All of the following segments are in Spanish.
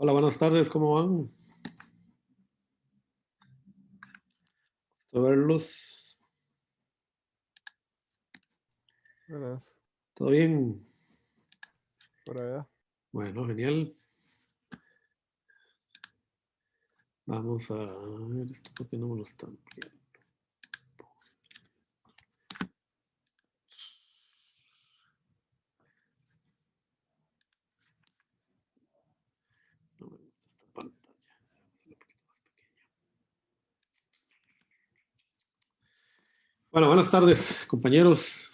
Hola, buenas tardes, ¿cómo van? Gusto verlos. Buenas, ¿Todo bien? por allá. Bueno, genial. Vamos a ver esto porque no me lo están viendo. No me gusta esta pantalla. Hacerla un poquito más pequeña. Bueno, buenas tardes, compañeros.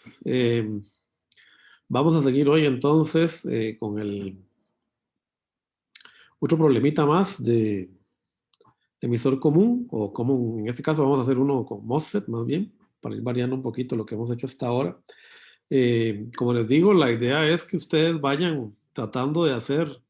Vamos a seguir hoy entonces con el otro problemita más de emisor común, o común. En este caso vamos a hacer uno con MOSFET más bien, para ir variando un poquito lo que hemos hecho hasta ahora. Como les digo, la idea es que ustedes vayan tratando de hacer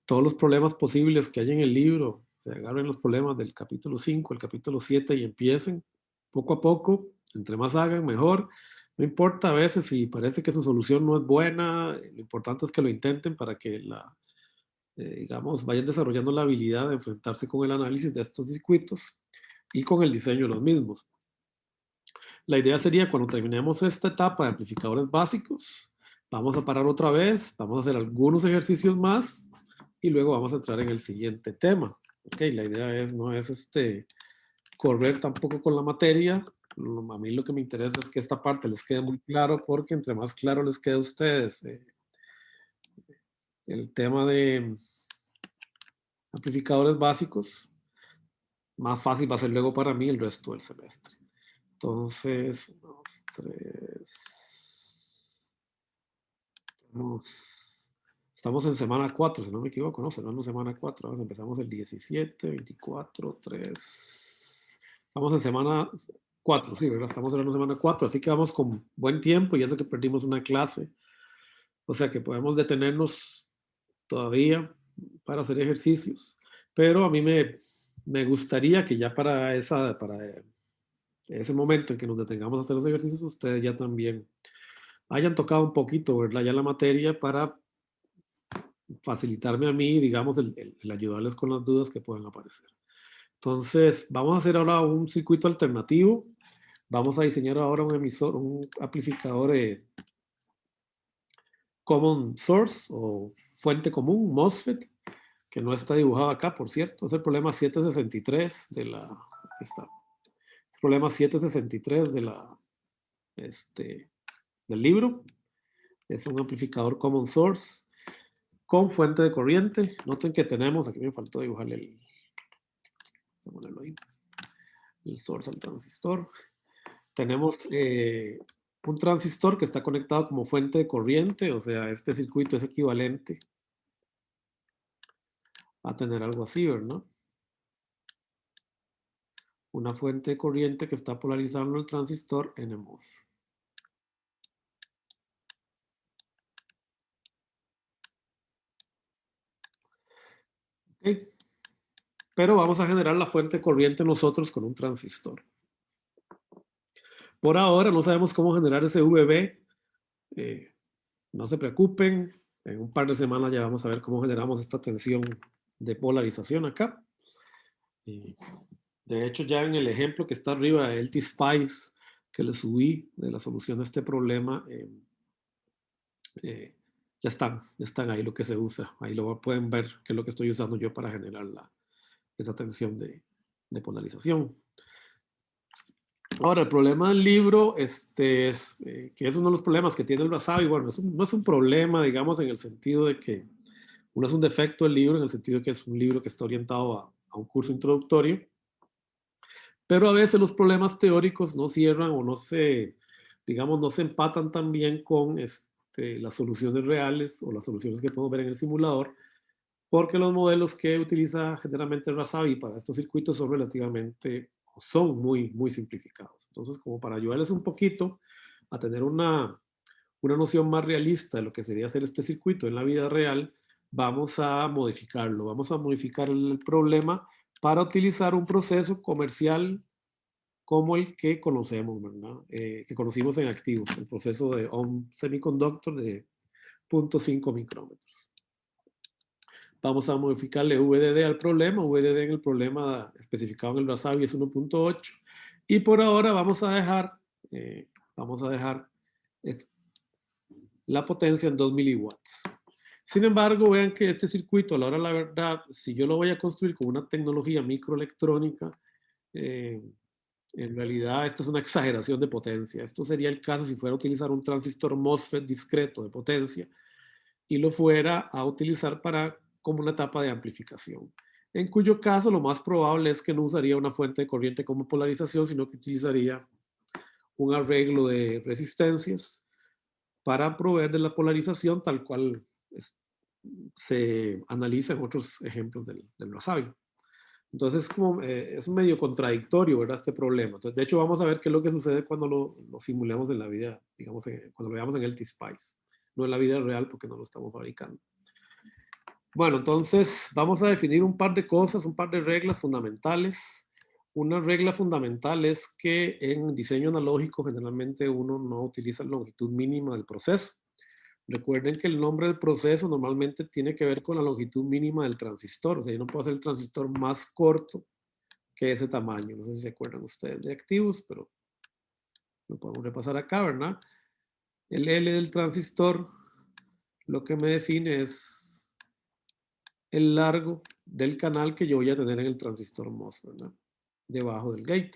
todos los problemas posibles que hay en el libro. Se agarren los problemas del capítulo 5, el capítulo 7 y empiecen poco a poco. Entre más hagan, mejor. No importa a veces si parece que su solución no es buena, lo importante es que lo intenten para que digamos, vayan desarrollando la habilidad de enfrentarse con el análisis de estos circuitos y con el diseño de los mismos. La idea sería cuando terminemos esta etapa de amplificadores básicos, vamos a parar otra vez, vamos a hacer algunos ejercicios más y luego vamos a entrar en el siguiente tema. Ok, la idea no es correr tampoco con la materia. A mí lo que me interesa es que esta parte les quede muy claro, porque entre más claro les quede a ustedes el tema de amplificadores básicos, más fácil va a ser luego para mí el resto del semestre. Entonces, 1, 2, 3. Estamos en semana 4, si no me equivoco, ¿no? Cerrando semana 4. Empezamos el 17, 24, 3. Estamos en semana 4, sí, ¿verdad? Estamos cerrando semana 4, así que vamos con buen tiempo y eso que perdimos una clase. O sea que podemos detenernos todavía para hacer ejercicios. Pero a mí me gustaría que ya para ese momento en que nos detengamos a hacer los ejercicios, ustedes ya también hayan tocado un poquito, ¿verdad? Ya la materia para facilitarme a mí, digamos, el ayudarles con las dudas que puedan aparecer. Entonces, vamos a hacer ahora un circuito alternativo. Vamos a diseñar ahora un emisor, un amplificador common source o fuente común, MOSFET, que no está dibujado acá, por cierto. Es el problema 763 de la... Aquí está. Es el problema 763 de del libro. Es un amplificador common source con fuente de corriente. Noten que tenemos, aquí me faltó dibujarle el source al transistor. Tenemos un transistor que está conectado como fuente de corriente, o sea, este circuito es equivalente a tener algo así, ¿verdad? Una fuente de corriente que está polarizando el transistor NMOS. ¿Okay? Pero vamos a generar la fuente de corriente nosotros con un transistor. Por ahora no sabemos cómo generar ese VB. No se preocupen, en un par de semanas ya vamos a ver cómo generamos esta tensión de polarización acá. De hecho, ya en el ejemplo que está arriba de LT-Spice, que le subí de la solución de este problema, ya están ahí lo que se usa. Ahí lo pueden ver, que es lo que estoy usando yo para generar esa tensión de polarización. Ahora, el problema del libro es que es uno de los problemas que tiene el Razavi. Bueno, no es un problema, digamos, en el sentido de que uno es un defecto del libro, en el sentido de que es un libro que está orientado a un curso introductorio, pero a veces los problemas teóricos no cierran o digamos, no se empatan tan bien con las soluciones reales o las soluciones que podemos ver en el simulador, porque los modelos que utiliza generalmente Razavi para estos circuitos son muy, muy simplificados. Entonces, como para ayudarles un poquito a tener una noción más realista de lo que sería hacer este circuito en la vida real, vamos a modificarlo. Vamos a modificar el problema para utilizar un proceso comercial como el que conocemos, ¿verdad? Que conocimos en activos, el proceso de ON Semiconductor de 0.5 micrómetros. Vamos a modificarle VDD al problema. VDD en el problema especificado en el Rasabi es 1.8. Y por ahora vamos a dejar la potencia en 2 miliwatts. Sin embargo, vean que este circuito, a la hora de la verdad, si yo lo voy a construir con una tecnología microelectrónica, en realidad esta es una exageración de potencia. Esto sería el caso si fuera a utilizar un transistor MOSFET discreto de potencia y lo fuera a utilizar como una etapa de amplificación. En cuyo caso, lo más probable es que no usaría una fuente de corriente como polarización, sino que utilizaría un arreglo de resistencias para proveer de la polarización tal cual se analiza en otros ejemplos del Rasabi. Entonces, es medio contradictorio, ¿verdad? Este problema. Entonces, de hecho, vamos a ver qué es lo que sucede cuando lo simulemos en la vida, digamos, cuando lo veamos en el T-Spice. No en la vida real porque no lo estamos fabricando. Bueno, entonces vamos a definir un par de cosas, un par de reglas fundamentales. Una regla fundamental es que en diseño analógico generalmente uno no utiliza la longitud mínima del proceso. Recuerden que el nombre del proceso normalmente tiene que ver con la longitud mínima del transistor. O sea, yo no puedo hacer el transistor más corto que ese tamaño. No sé si se acuerdan ustedes de activos, pero lo podemos repasar acá, ¿verdad? El L del transistor lo que me define es el largo del canal que yo voy a tener en el transistor MOS, ¿verdad? Debajo del gate.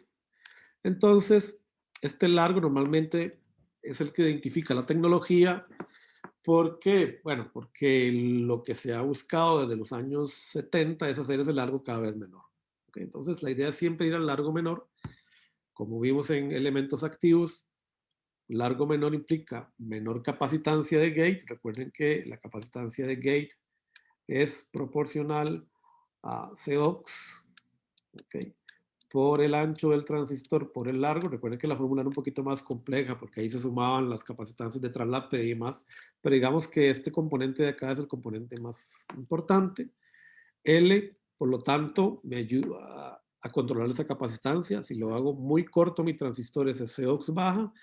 Entonces, este largo normalmente es el que identifica la tecnología. ¿Por qué? Bueno, porque lo que se ha buscado desde los años 70 es hacer ese largo cada vez menor. ¿Okay? Entonces, la idea es siempre ir al largo menor. Como vimos en elementos activos, largo menor implica menor capacitancia de gate. Recuerden que la capacitancia de gate es proporcional a Cox, ¿okay? Por el ancho del transistor, por el largo. Recuerden que la fórmula era un poquito más compleja porque ahí se sumaban las capacitancias de traslape y demás, pero digamos que este componente de acá es el componente más importante. L, por lo tanto, me ayuda a controlar esa capacitancia. Si lo hago muy corto, mi transistor es Cox baja,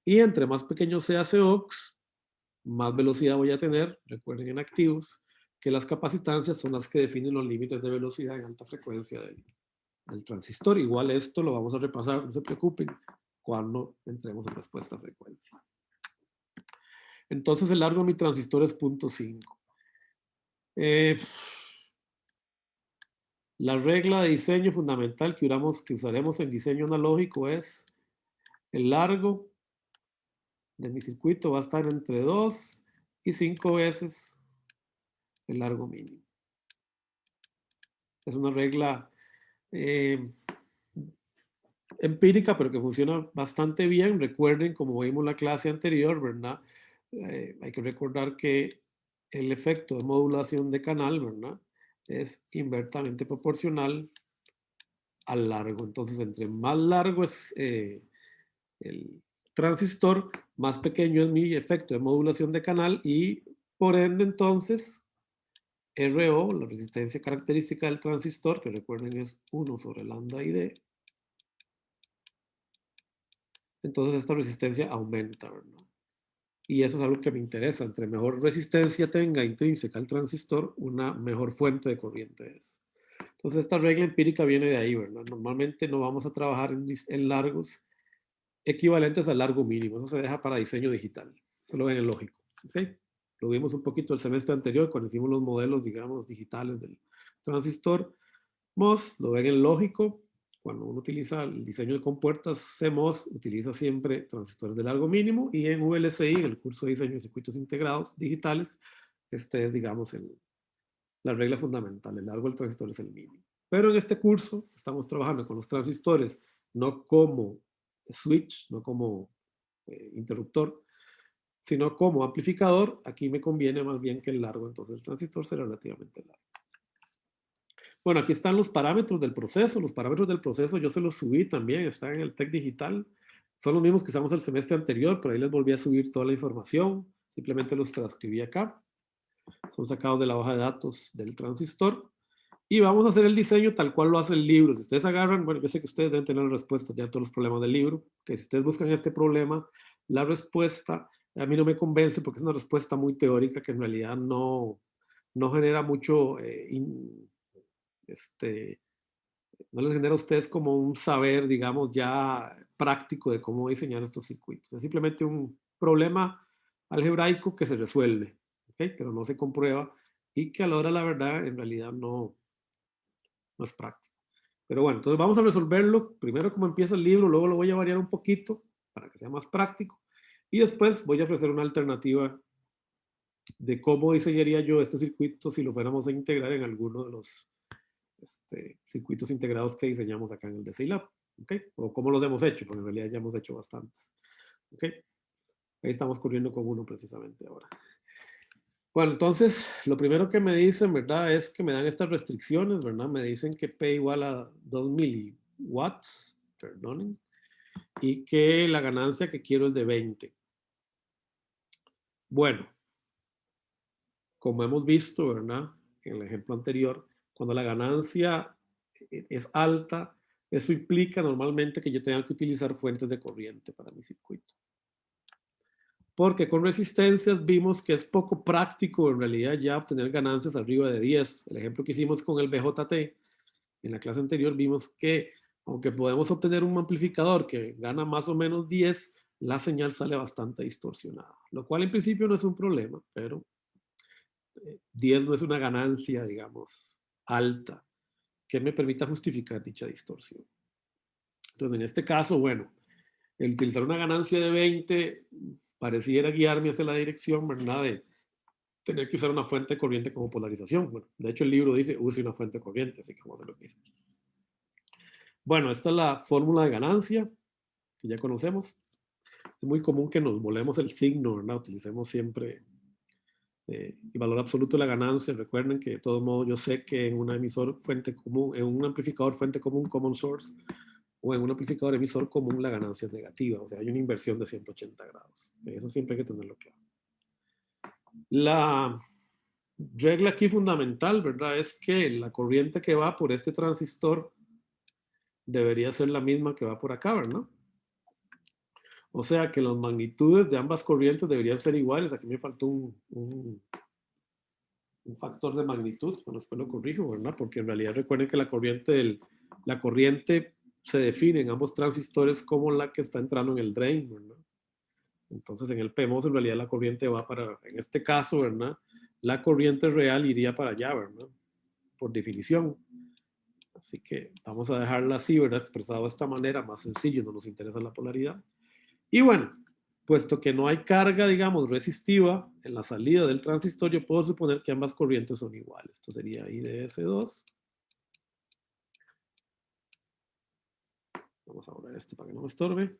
y entre más pequeño sea Cox, más velocidad voy a tener. Recuerden en activos que las capacitancias son las que definen los límites de velocidad en alta frecuencia del transistor. Igual esto lo vamos a repasar, no se preocupen, cuando entremos en respuesta a frecuencia. Entonces el largo de mi transistor es 0.5. La regla de diseño fundamental que usaremos en diseño analógico es el largo de mi circuito va a estar entre 2 y 5 veces el largo mínimo. Es una regla empírica, pero que funciona bastante bien. Recuerden, como vimos en la clase anterior, ¿verdad? Hay que recordar que el efecto de modulación de canal, ¿verdad? Es inversamente proporcional al largo. Entonces, entre más largo es el transistor, más pequeño es mi efecto de modulación de canal y, por ende, entonces, RO, la resistencia característica del transistor, que recuerden es 1 sobre lambda I-D, entonces esta resistencia aumenta, ¿verdad? Y eso es algo que me interesa. Entre mejor resistencia tenga intrínseca el transistor, una mejor fuente de corriente es. Entonces esta regla empírica viene de ahí, ¿verdad? Normalmente no vamos a trabajar en largos equivalentes al largo mínimo. Eso se deja para diseño digital. Eso lo ven en lógico. ¿Okay? Lo vimos un poquito el semestre anterior cuando hicimos los modelos, digamos, digitales del transistor MOS. Lo ven en lógico. Cuando uno utiliza el diseño de compuertas CMOS, utiliza siempre transistores de largo mínimo, y en VLSI, en el curso de diseño de circuitos integrados digitales, este es, digamos, la regla fundamental. El largo del transistor es el mínimo. Pero en este curso estamos trabajando con los transistores no como switch, no como interruptor, sino como amplificador. Aquí me conviene más bien que el largo, entonces el transistor será relativamente largo. Bueno, aquí están los parámetros del proceso. Los parámetros del proceso yo se los subí también, están en el TEC Digital. Son los mismos que usamos el semestre anterior, pero ahí les volví a subir toda la información. Simplemente los transcribí acá. Son sacados de la hoja de datos del transistor. Y vamos a hacer el diseño tal cual lo hace el libro. Si ustedes agarran, bueno, yo sé que ustedes deben tener la respuesta ya a todos los problemas del libro, que si ustedes buscan este problema, la respuesta a mí no me convence porque es una respuesta muy teórica que en realidad no no genera mucho, no les genera a ustedes como un saber, digamos, ya práctico de cómo diseñar estos circuitos. Es simplemente un problema algebraico que se resuelve, ¿okay? Pero no se comprueba y que a la hora de la verdad en realidad no es práctico. Pero bueno, entonces vamos a resolverlo primero como empieza el libro, luego lo voy a variar un poquito para que sea más práctico y después voy a ofrecer una alternativa de cómo diseñaría yo este circuito si lo fuéramos a integrar en alguno de los circuitos integrados que diseñamos acá en el DCI Lab, ¿okay? O cómo los hemos hecho, porque en realidad ya hemos hecho bastantes, ¿okay? Ahí estamos corriendo con uno precisamente ahora. Bueno, entonces, lo primero que me dicen, ¿verdad? Es que me dan estas restricciones, ¿verdad? Me dicen que P igual a 2 miliwatts, perdonen, y que la ganancia que quiero es de 20. Bueno, como hemos visto, ¿verdad? En el ejemplo anterior, cuando la ganancia es alta, eso implica normalmente que yo tenga que utilizar fuentes de corriente para mi circuito. Porque con resistencias vimos que es poco práctico en realidad ya obtener ganancias arriba de 10. El ejemplo que hicimos con el BJT, en la clase anterior vimos que aunque podemos obtener un amplificador que gana más o menos 10, la señal sale bastante distorsionada, lo cual en principio no es un problema, pero 10 no es una ganancia, digamos, alta que me permita justificar dicha distorsión. Entonces, en este caso, bueno, el utilizar una ganancia de 20 pareciera guiarme hacia la dirección, ¿verdad? De tener que usar una fuente de corriente como polarización. Bueno, de hecho, el libro dice, use una fuente de corriente, así que vamos a ver lo que dice. Bueno, esta es la fórmula de ganancia, que ya conocemos. Es muy común que nos volemos el signo, ¿verdad? Utilicemos siempre el valor absoluto de la ganancia. Recuerden que de todos modos yo sé que en un emisor fuente común, en un amplificador fuente común, common source, o en un amplificador emisor común la ganancia es negativa, o sea, hay una inversión de 180 grados. Eso siempre hay que tenerlo claro. La regla aquí fundamental, ¿verdad? Es que la corriente que va por este transistor debería ser la misma que va por acá, ¿verdad? O sea que las magnitudes de ambas corrientes deberían ser iguales. Aquí me faltó un factor de magnitud, bueno, después lo corrijo, ¿verdad? Porque en realidad recuerden que la corriente se define en ambos transistores como la que está entrando en el drain, ¿verdad? Entonces en el PMOS en realidad la corriente va para, en este caso, ¿verdad? La corriente real iría para allá, ¿verdad? Por definición. Así que vamos a dejarla así, ¿verdad? Expresado de esta manera, más sencillo, no nos interesa la polaridad. Y bueno, puesto que no hay carga, digamos, resistiva en la salida del transistor, yo puedo suponer que ambas corrientes son iguales. Esto sería IDS2. Vamos a borrar esto para que no me estorbe.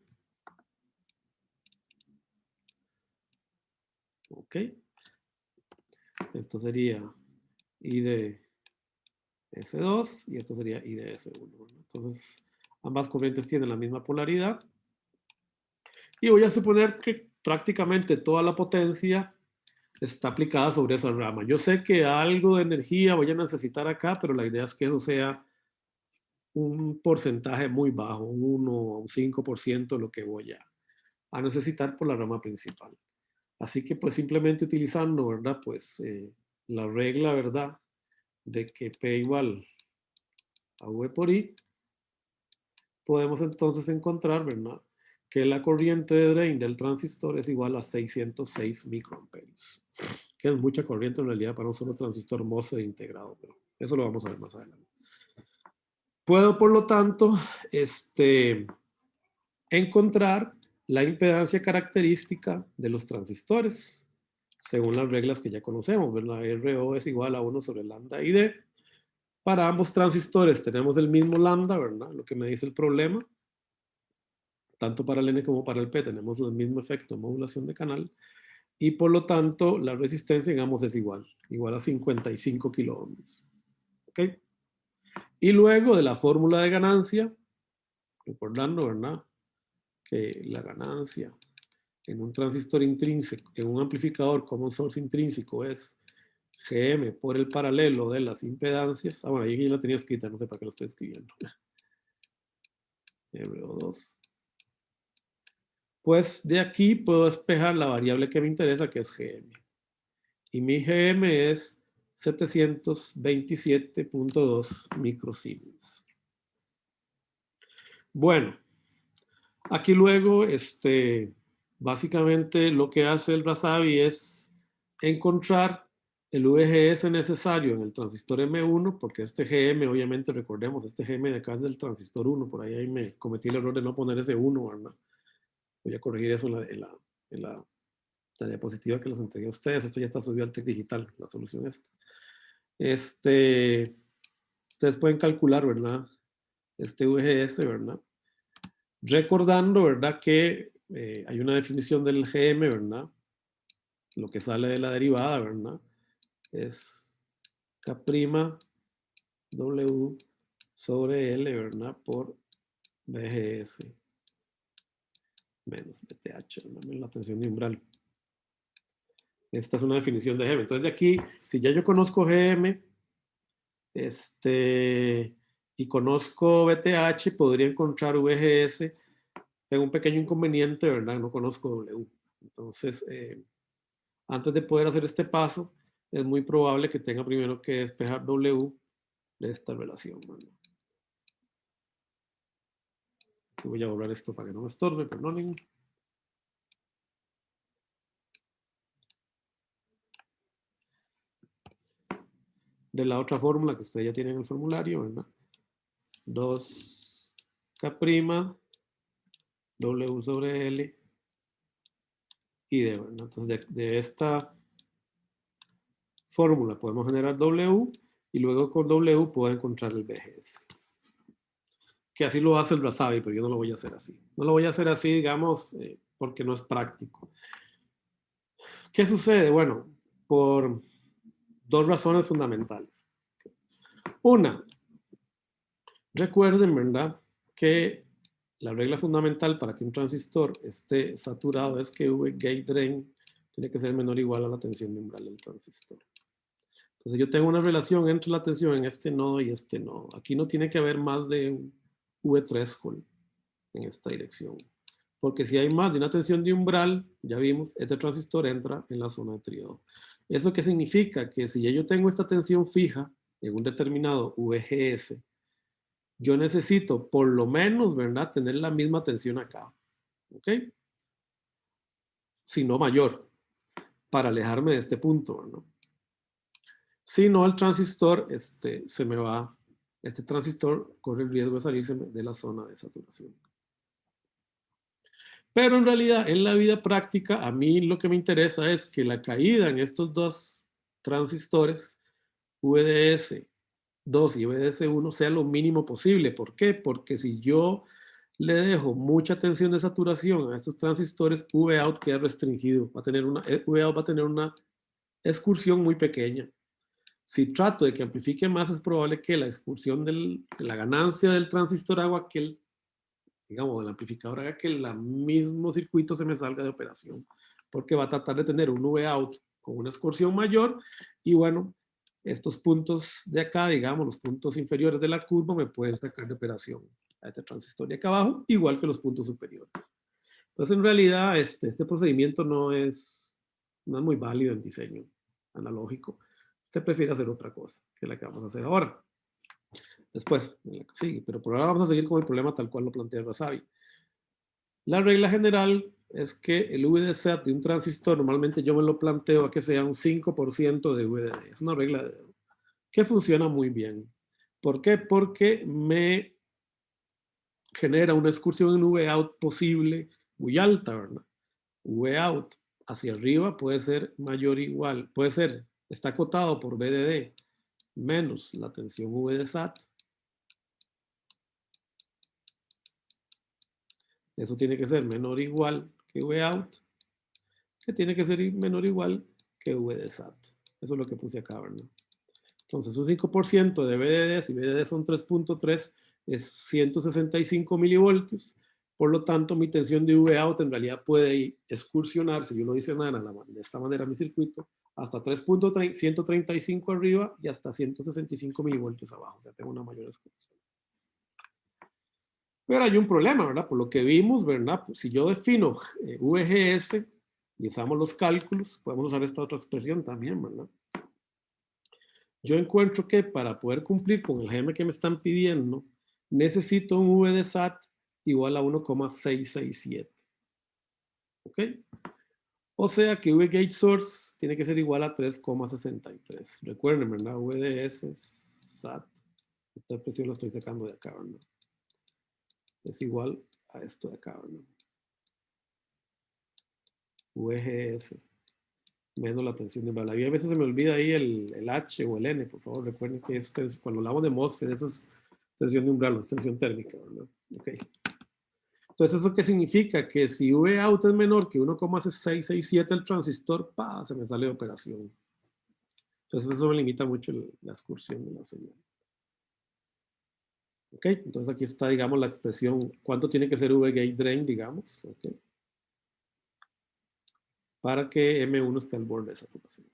Ok. Esto sería IDS2 y esto sería IDS1. Entonces, ambas corrientes tienen la misma polaridad. Y voy a suponer que prácticamente toda la potencia está aplicada sobre esa rama. Yo sé que algo de energía voy a necesitar acá, pero la idea es que eso sea un porcentaje muy bajo, un 1 o un 5% de lo que voy a necesitar por la rama principal. Así que pues simplemente utilizando, ¿verdad? Pues la regla, ¿verdad? De que P igual a V por I, podemos entonces encontrar, ¿verdad? Que la corriente de drain del transistor es igual a 606 microamperios, que es mucha corriente en realidad para un solo transistor MOSFET integrado, pero eso lo vamos a ver más adelante. Puedo, por lo tanto, encontrar la impedancia característica de los transistores, según las reglas que ya conocemos, ¿verdad? RO es igual a 1 sobre lambda ID. Para ambos transistores tenemos el mismo lambda, ¿verdad? Lo que me dice el problema. Tanto para el N como para el P tenemos el mismo efecto de modulación de canal. Y por lo tanto, la resistencia, digamos, es igual a 55 kilo ohms. ¿Ok? Y luego de la fórmula de ganancia, recordando, ¿verdad? Que la ganancia en un transistor intrínseco, en un amplificador common source intrínseco es GM por el paralelo de las impedancias. Ah, bueno, ahí ya la tenía escrita, no sé para qué lo estoy escribiendo. RO2. Pues de aquí puedo despejar la variable que me interesa, que es GM. Y mi GM es 727.2 microsiemens. Bueno, aquí luego, básicamente lo que hace el Razavi es encontrar el VGS necesario en el transistor M1, porque este GM, obviamente, recordemos, este GM de acá es del transistor 1, por ahí me cometí el error de no poner ese 1, ¿verdad? Voy a corregir eso en la diapositiva que les entregué a ustedes. Esto ya está subido al TEC Digital, la solución esta. Ustedes pueden calcular, ¿verdad? Este VGS, ¿verdad? Recordando, ¿verdad? Que hay una definición del GM, ¿verdad? Lo que sale de la derivada, ¿verdad? Es K' W sobre L, ¿verdad? Por VGS menos BTH, ¿verdad? La tensión de umbral. Esta es una definición de GM. Entonces, de aquí, si ya yo conozco GM, y conozco BTH, podría encontrar VGS. Tengo un pequeño inconveniente, ¿verdad? No conozco W. Entonces, antes de poder hacer este paso, es muy probable que tenga primero que despejar W de esta relación, ¿verdad? Voy a borrar esto para que no me estorbe, perdonen. De la otra fórmula que ustedes ya tienen en el formulario, ¿verdad? 2K', W sobre L y D, ¿verdad? Entonces, de esta fórmula podemos generar W y luego con W puedo encontrar el VGS. Que así lo hace el Razavi, pero yo no lo voy a hacer así. No lo voy a hacer así, digamos, porque no es práctico. ¿Qué sucede? Bueno, por dos razones fundamentales. Una, recuerden, ¿verdad?, que la regla fundamental para que un transistor esté saturado es que V gate drain tiene que ser menor o igual a la tensión de umbral del transistor. Entonces yo tengo una relación entre la tensión en este nodo y este nodo. Aquí no tiene que haber más de un V threshold en esta dirección. Porque si hay más de una tensión de umbral, ya vimos, este transistor entra en la zona de triodo. ¿Eso qué significa? Que si yo tengo esta tensión fija en un determinado VGS, yo necesito por lo menos, ¿verdad?, tener la misma tensión acá. ¿Ok? Si no mayor, para alejarme de este punto, ¿no? Si no, el transistor se me va, este transistor corre el riesgo de salirse de la zona de saturación. Pero en realidad, en la vida práctica, a mí lo que me interesa es que la caída en estos dos transistores, VDS2 y VDS1, sea lo mínimo posible. ¿Por qué? Porque si yo le dejo mucha tensión de saturación a estos transistores, Vout queda restringido. Vout va a tener una excursión muy pequeña. Si trato de que amplifique más, es probable que la excursión de la ganancia del transistor haga que el, digamos, el amplificador haga que el mismo circuito se me salga de operación, porque va a tratar de tener un Vout con una excursión mayor y bueno, estos puntos de acá, digamos, los puntos inferiores de la curva me pueden sacar de operación a este transistor de acá abajo, igual que los puntos superiores. Entonces, en realidad, este procedimiento no es muy válido en diseño analógico. Se prefiere hacer otra cosa que la que vamos a hacer ahora. Después, sí, pero por ahora vamos a seguir con el problema tal cual lo plantea Razavi. La regla general es que el VDSAT de un transistor, normalmente yo me lo planteo a que sea un 5% de VDD. Es una regla que funciona muy bien. ¿Por qué? Porque me genera una excursión en Vout posible muy alta, ¿verdad? Vout hacia arriba puede ser mayor o igual, puede ser, está acotado por VDD menos la tensión VDSAT. Eso tiene que ser menor o igual que Vout, que tiene que ser menor o igual que VDSAT. Eso es lo que puse acá, ¿verdad? Entonces, un 5% de VDD, si VDD son 3.3, es 165 milivoltios. Por lo tanto, mi tensión de Vout en realidad puede excursionar, si yo lo hice de esta manera mi circuito, hasta 3.135 arriba y hasta 165 milivoltios abajo. O sea, tengo una mayor excursión. Pero hay un problema, ¿verdad? Por lo que vimos, ¿verdad? Pues si yo defino VGS y usamos los cálculos, podemos usar esta otra expresión también, ¿verdad? yo encuentro que para poder cumplir con el GM que me están pidiendo, necesito un V de SAT igual a 1,667. ¿Ok? O sea que V gate source tiene que ser igual a 3,63. Recuerden, ¿verdad? VDS SAT. Esta expresión la estoy sacando de acá, ¿verdad? Es igual a esto de acá, ¿verdad? VGS menos la tensión de embalaje. Y a veces se me olvida ahí el H o el N, por favor, recuerden que cuando hablamos de MOSFET, eso es tensión de umbral, no es tensión térmica, ¿verdad? Ok. Entonces, ¿eso qué significa? Que si V out es menor que 1,667 el transistor, ¡pah! Se me sale de operación. Entonces, eso me limita mucho la excursión de la señal. Ok, entonces aquí está, digamos, la expresión, ¿cuánto tiene que ser V gate drain, digamos? Ok. Para que M1 esté al borde de saturación.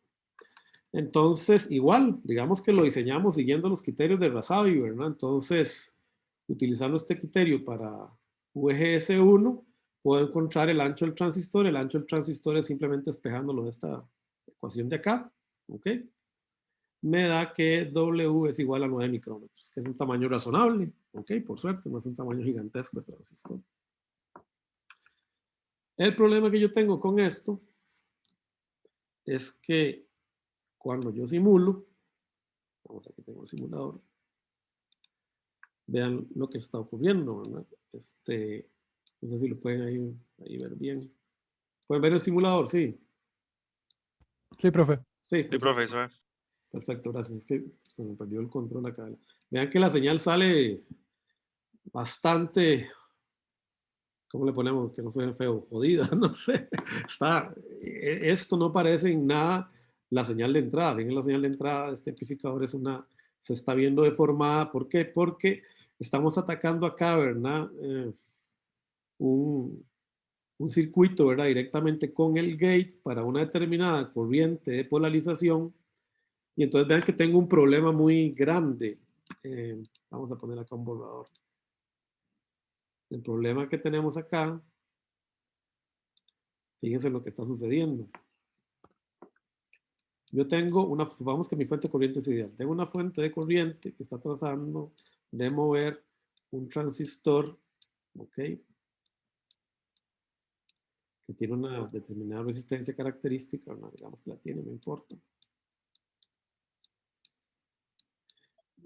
Entonces, igual, digamos que lo diseñamos siguiendo los criterios de Razavi, ¿verdad? Entonces, utilizando este criterio para VGS1, puedo encontrar el ancho del transistor. El ancho del transistor es simplemente despejándolo de esta ecuación de acá, ¿ok? Me da que W es igual a 9 micrómetros, que es un tamaño razonable, ¿ok? Por suerte, no es un tamaño gigantesco de transistor. El problema que yo tengo con esto es que cuando yo simulo, vamos, aquí tengo el simulador, vean lo que está ocurriendo, ¿verdad? No sé si lo pueden ahí ver bien. ¿Pueden ver el simulador? Sí. Sí, profe. Sí, Sí, profe, eso es. perfecto, gracias. Es que se me perdió el control acá. Vean que la señal sale bastante, ¿cómo le ponemos? Que no suene feo, jodida, no sé. Esto no parece en nada la señal de entrada. Ven, la señal de entrada de este amplificador se está viendo deformada. ¿Por qué? Porque estamos atacando acá, ¿verdad? Un circuito, ¿verdad? Directamente con el gate para una determinada corriente de polarización. Y entonces vean que tengo un problema muy grande. Vamos a poner acá un borrador. El problema que tenemos acá, fíjense lo que está sucediendo. Yo tengo vamos que mi fuente de corriente es ideal. Tengo una fuente de corriente que está tratando de mover un transistor, ¿ok? Que tiene una determinada resistencia característica, ¿no? Digamos que la tiene, no importa.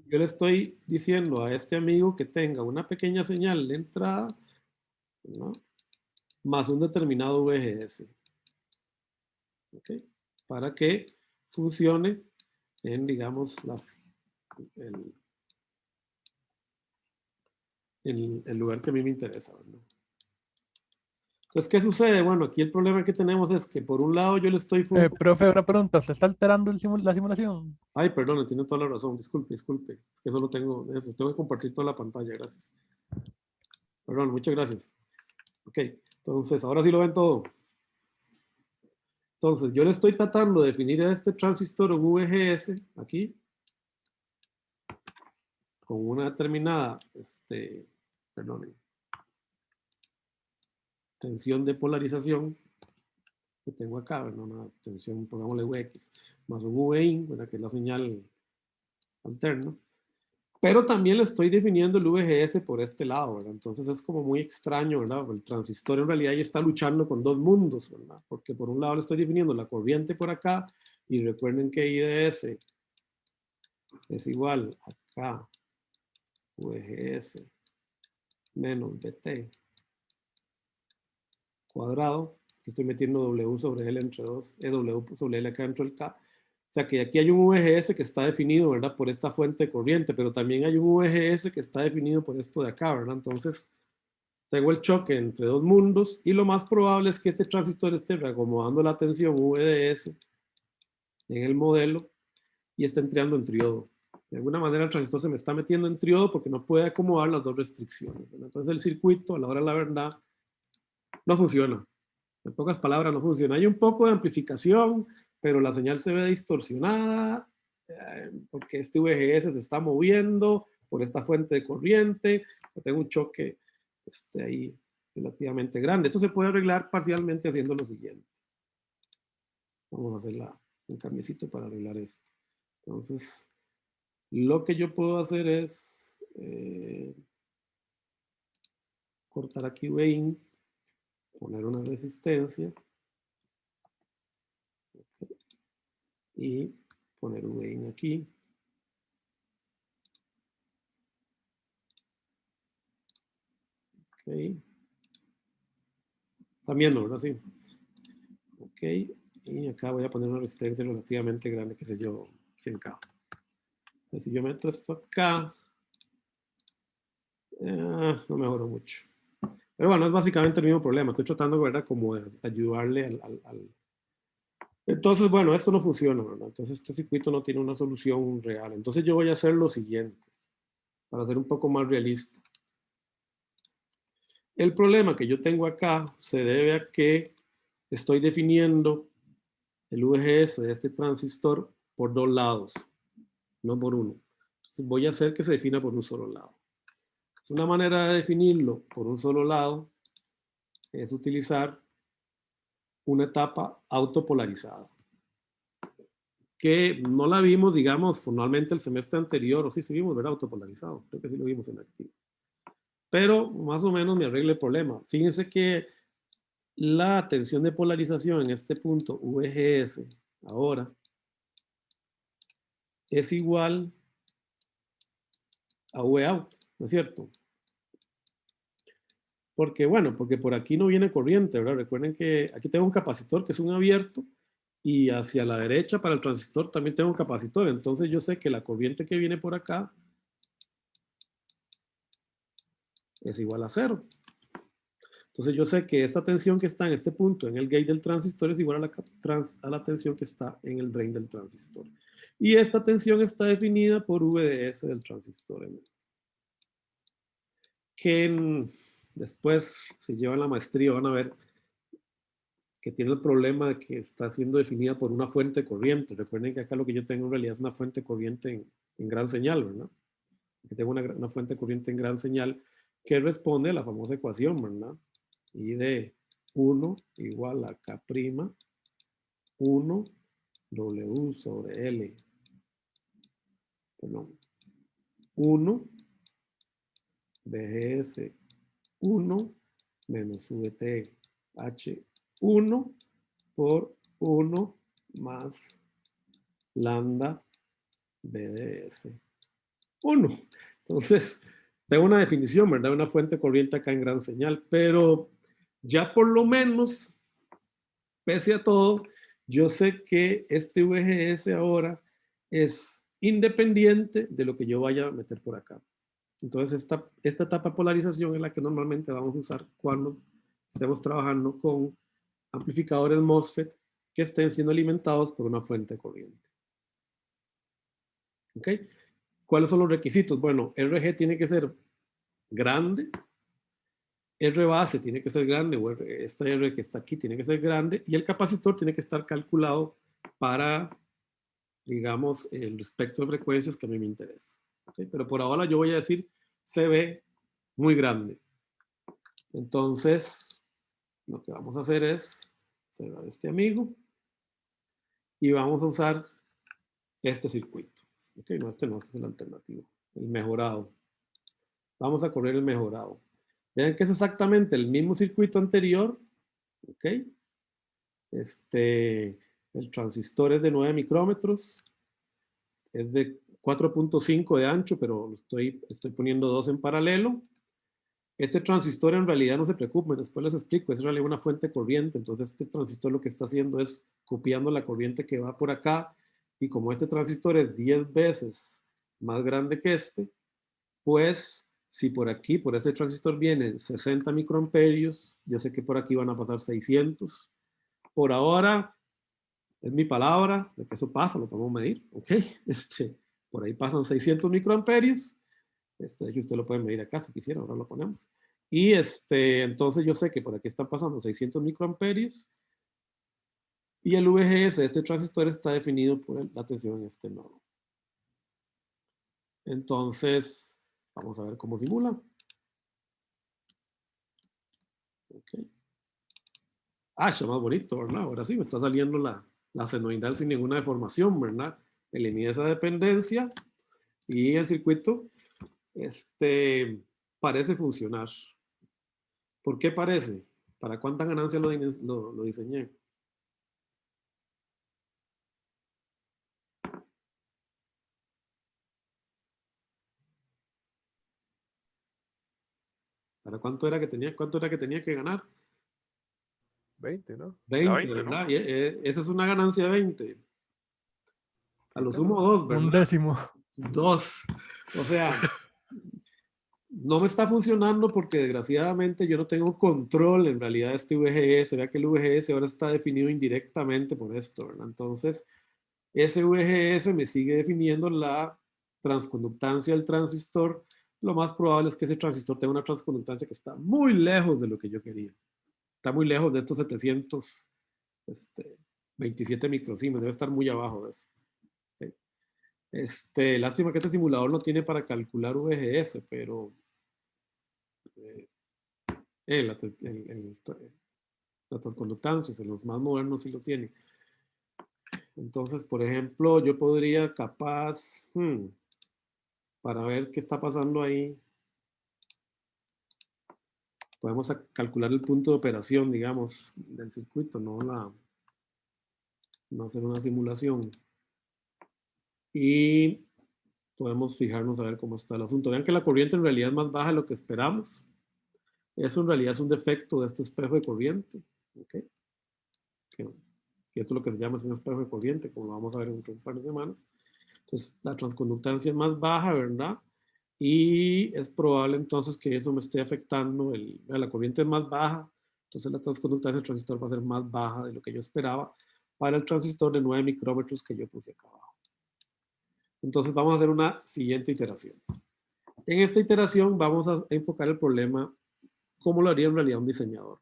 Yo le estoy diciendo a este amigo que tenga una pequeña señal de entrada, ¿no? Más un determinado VGS, ¿ok? Para que funcione en, digamos, el lugar que a mí me interesa, ¿no? Entonces, ¿qué sucede? Bueno, aquí el problema que tenemos es que por un lado yo le estoy... Profe, una pregunta. ¿Se está alterando la simulación? Ay, perdón, tiene toda la razón. Disculpe. Es que solo tengo eso. Tengo que compartir toda la pantalla. Gracias. Perdón, muchas gracias. Ok, entonces, ahora sí lo ven todo. Entonces, yo le estoy tratando de definir a este transistor un VGS aquí con una determinada, perdón, tensión de polarización que tengo acá, ¿verdad? Una tensión, pongámosle Vx, más un Vin, ¿verdad? Que es la señal alterna. Pero también le estoy definiendo el VGS por este lado, ¿verdad? Entonces es como muy extraño, ¿verdad? El transistor en realidad ya está luchando con dos mundos, ¿verdad? Porque por un lado le estoy definiendo la corriente por acá, y recuerden que IDS es igual a K VGS menos BT cuadrado, que estoy metiendo W sobre L entre 2, W sobre L acá dentro del K. O sea que aquí hay un VGS que está definido, ¿verdad? Por esta fuente de corriente, pero también hay un VGS que está definido por esto de acá, ¿verdad? Entonces, tengo el choque entre dos mundos y lo más probable es que este transistor esté reacomodando la tensión VDS en el modelo y esté entrando en triodo. De alguna manera el transistor se me está metiendo en triodo porque no puede acomodar las dos restricciones, ¿verdad? Entonces el circuito, a la hora de la verdad, no funciona. En pocas palabras, no funciona. Hay un poco de amplificación, pero la señal se ve distorsionada porque este VGS se está moviendo por esta fuente de corriente. Tengo un choque ahí relativamente grande. Esto se puede arreglar parcialmente haciendo lo siguiente. Vamos a hacer un cambiecito para arreglar esto. Entonces, Lo que yo puedo hacer es cortar aquí Vein, poner una resistencia y poner un Vein aquí. Ok. Están viendo, ¿verdad? Sí. Ok. Y acá voy a poner una resistencia relativamente grande, qué sé yo, 100K. Entonces, si yo meto esto acá, no mejoró mucho. Pero bueno, es básicamente el mismo problema. Estoy tratando, ¿verdad? Como de ayudarle al... Entonces, bueno, esto no funciona, ¿verdad? Entonces, este circuito no tiene una solución real. Entonces, yo voy a hacer lo siguiente, para ser un poco más realista. El problema que yo tengo acá se debe a que estoy definiendo el VGS de este transistor por dos lados, no por uno. Entonces, voy a hacer que se defina por un solo lado. Una manera de definirlo por un solo lado es utilizar una etapa autopolarizada, que no la vimos, digamos, formalmente el semestre anterior, o sí vimos, ¿verdad? Autopolarizado, creo que sí lo vimos en activo. Pero más o menos me arregla el problema. Fíjense que la tensión de polarización en este punto, VGS, ahora, es igual a Vout, ¿no es cierto? Porque, bueno, porque por aquí no viene corriente, ¿verdad? Recuerden que aquí tengo un capacitor que es un abierto y hacia la derecha para el transistor también tengo un capacitor. Entonces yo sé que la corriente que viene por acá es igual a 0. Entonces yo sé que esta tensión que está en este punto en el gate del transistor es igual a la tensión que está en el drain del transistor. Y esta tensión está definida por VDS del transistor. Que después, si llevan la maestría, van a ver que tiene el problema de que está siendo definida por una fuente de corriente. Recuerden que acá lo que yo tengo en realidad es una fuente de corriente en gran señal, ¿verdad? Aquí tengo una fuente de corriente en gran señal que responde a la famosa ecuación, ¿verdad? I de 1 igual a K', 1 W sobre L, perdón, 1 BGS 1 menos VT H1 por 1 más lambda BDS 1. Entonces, tengo una definición, ¿verdad? Una fuente corriente acá en gran señal, pero ya por lo menos, pese a todo, yo sé que este VGS ahora es independiente de lo que yo vaya a meter por acá. Entonces, esta etapa de polarización es la que normalmente vamos a usar cuando estemos trabajando con amplificadores MOSFET que estén siendo alimentados por una fuente de corriente. ¿Ok? ¿Cuáles son los requisitos? Bueno, RG tiene que ser grande, R base tiene que ser grande, o esta R que está aquí tiene que ser grande, y el capacitor tiene que estar calculado para, digamos, el espectro de frecuencias que a mí me interesa. ¿Okay? Pero por ahora yo voy a decir CB muy grande. Entonces, lo que vamos a hacer es cerrar este amigo y vamos a usar este circuito. Okay, no, este es el alternativo, el mejorado. Vamos a correr el mejorado. Vean que es exactamente el mismo circuito anterior. Ok. El transistor es de 9 micrómetros. Es de 4.5 de ancho, pero estoy poniendo dos en paralelo. Este transistor en realidad, no se preocupen, después les explico, es en realidad una fuente corriente. Entonces este transistor lo que está haciendo es copiando la corriente que va por acá. Y como este transistor es 10 veces más grande que este, pues si por aquí, por este transistor vienen 60 microamperios, yo sé que por aquí van a pasar 600. Por ahora, es mi palabra de que eso pasa, lo podemos medir, ¿ok? Por ahí pasan 600 microamperios. De hecho, usted lo puede medir acá si quisiera, ahora lo ponemos. Y entonces yo sé que por aquí están pasando 600 microamperios y el VGS de este transistor está definido por la tensión en este nodo. Entonces, vamos a ver cómo simula. Okay. Ya más bonito, ¿verdad? Ahora sí me está saliendo la senoidal sin ninguna deformación, ¿verdad? Eliminé esa dependencia Y el circuito parece funcionar. ¿Por qué parece? ¿Para cuánta ganancia lo diseñé? ¿Para cuánto era que tenía que ganar? 20, ¿no? 20, 20, ¿verdad? ¿no? Y, esa es una ganancia de 20. A lo sumo 2, ¿verdad? Un décimo. 2. O sea, no me está funcionando porque desgraciadamente yo no tengo control en realidad de este VGS. Vea que el VGS ahora está definido indirectamente por esto, ¿verdad? Entonces, ese VGS me sigue definiendo la transconductancia del transistor. Lo más probable es que ese transistor tenga una transconductancia que está muy lejos de lo que yo quería. Está muy lejos de estos 727 microsiemens, debe estar muy abajo de eso. Lástima que este simulador no tiene para calcular VGS, pero las transconductancias en los más modernos sí lo tiene. Entonces, por ejemplo, yo podría capaz, para ver qué está pasando ahí, podemos calcular el punto de operación, digamos, del circuito, no hacer una simulación. Y podemos fijarnos a ver cómo está el asunto. Vean que la corriente en realidad es más baja de lo que esperamos. Eso en realidad es un defecto de este espejo de corriente. ¿Okay? Que esto es lo que se llama un espejo de corriente, como lo vamos a ver en un par de semanas. Entonces, la transconductancia es más baja, ¿verdad? Y es probable entonces que eso me esté afectando. La corriente es más baja, entonces la transconductancia del transistor va a ser más baja de lo que yo esperaba para el transistor de 9 micrómetros que yo puse acá abajo. Entonces vamos a hacer una siguiente iteración. En esta iteración vamos a enfocar el problema como lo haría en realidad un diseñador.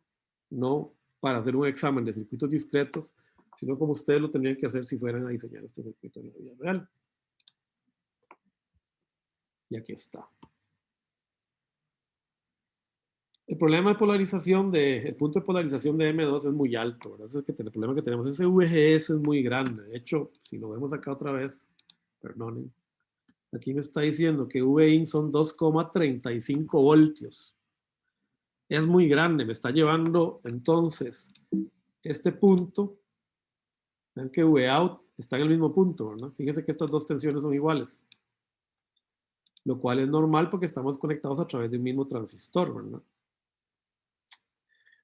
No para hacer un examen de circuitos discretos, sino como ustedes lo tendrían que hacer si fueran a diseñar este circuito en la vida real. Y aquí está. El problema de polarización, el punto de polarización de M2 es muy alto, ¿verdad? Ese es el problema que tenemos. Ese VGS es muy grande. De hecho, si lo vemos acá otra vez, perdonen, aquí me está diciendo que Vin son 2,35 voltios. Es muy grande, me está llevando entonces este punto. Vean que Vout está en el mismo punto, ¿verdad? Fíjense que estas dos tensiones son iguales. Lo cual es normal porque estamos conectados a través de un mismo transistor, ¿verdad?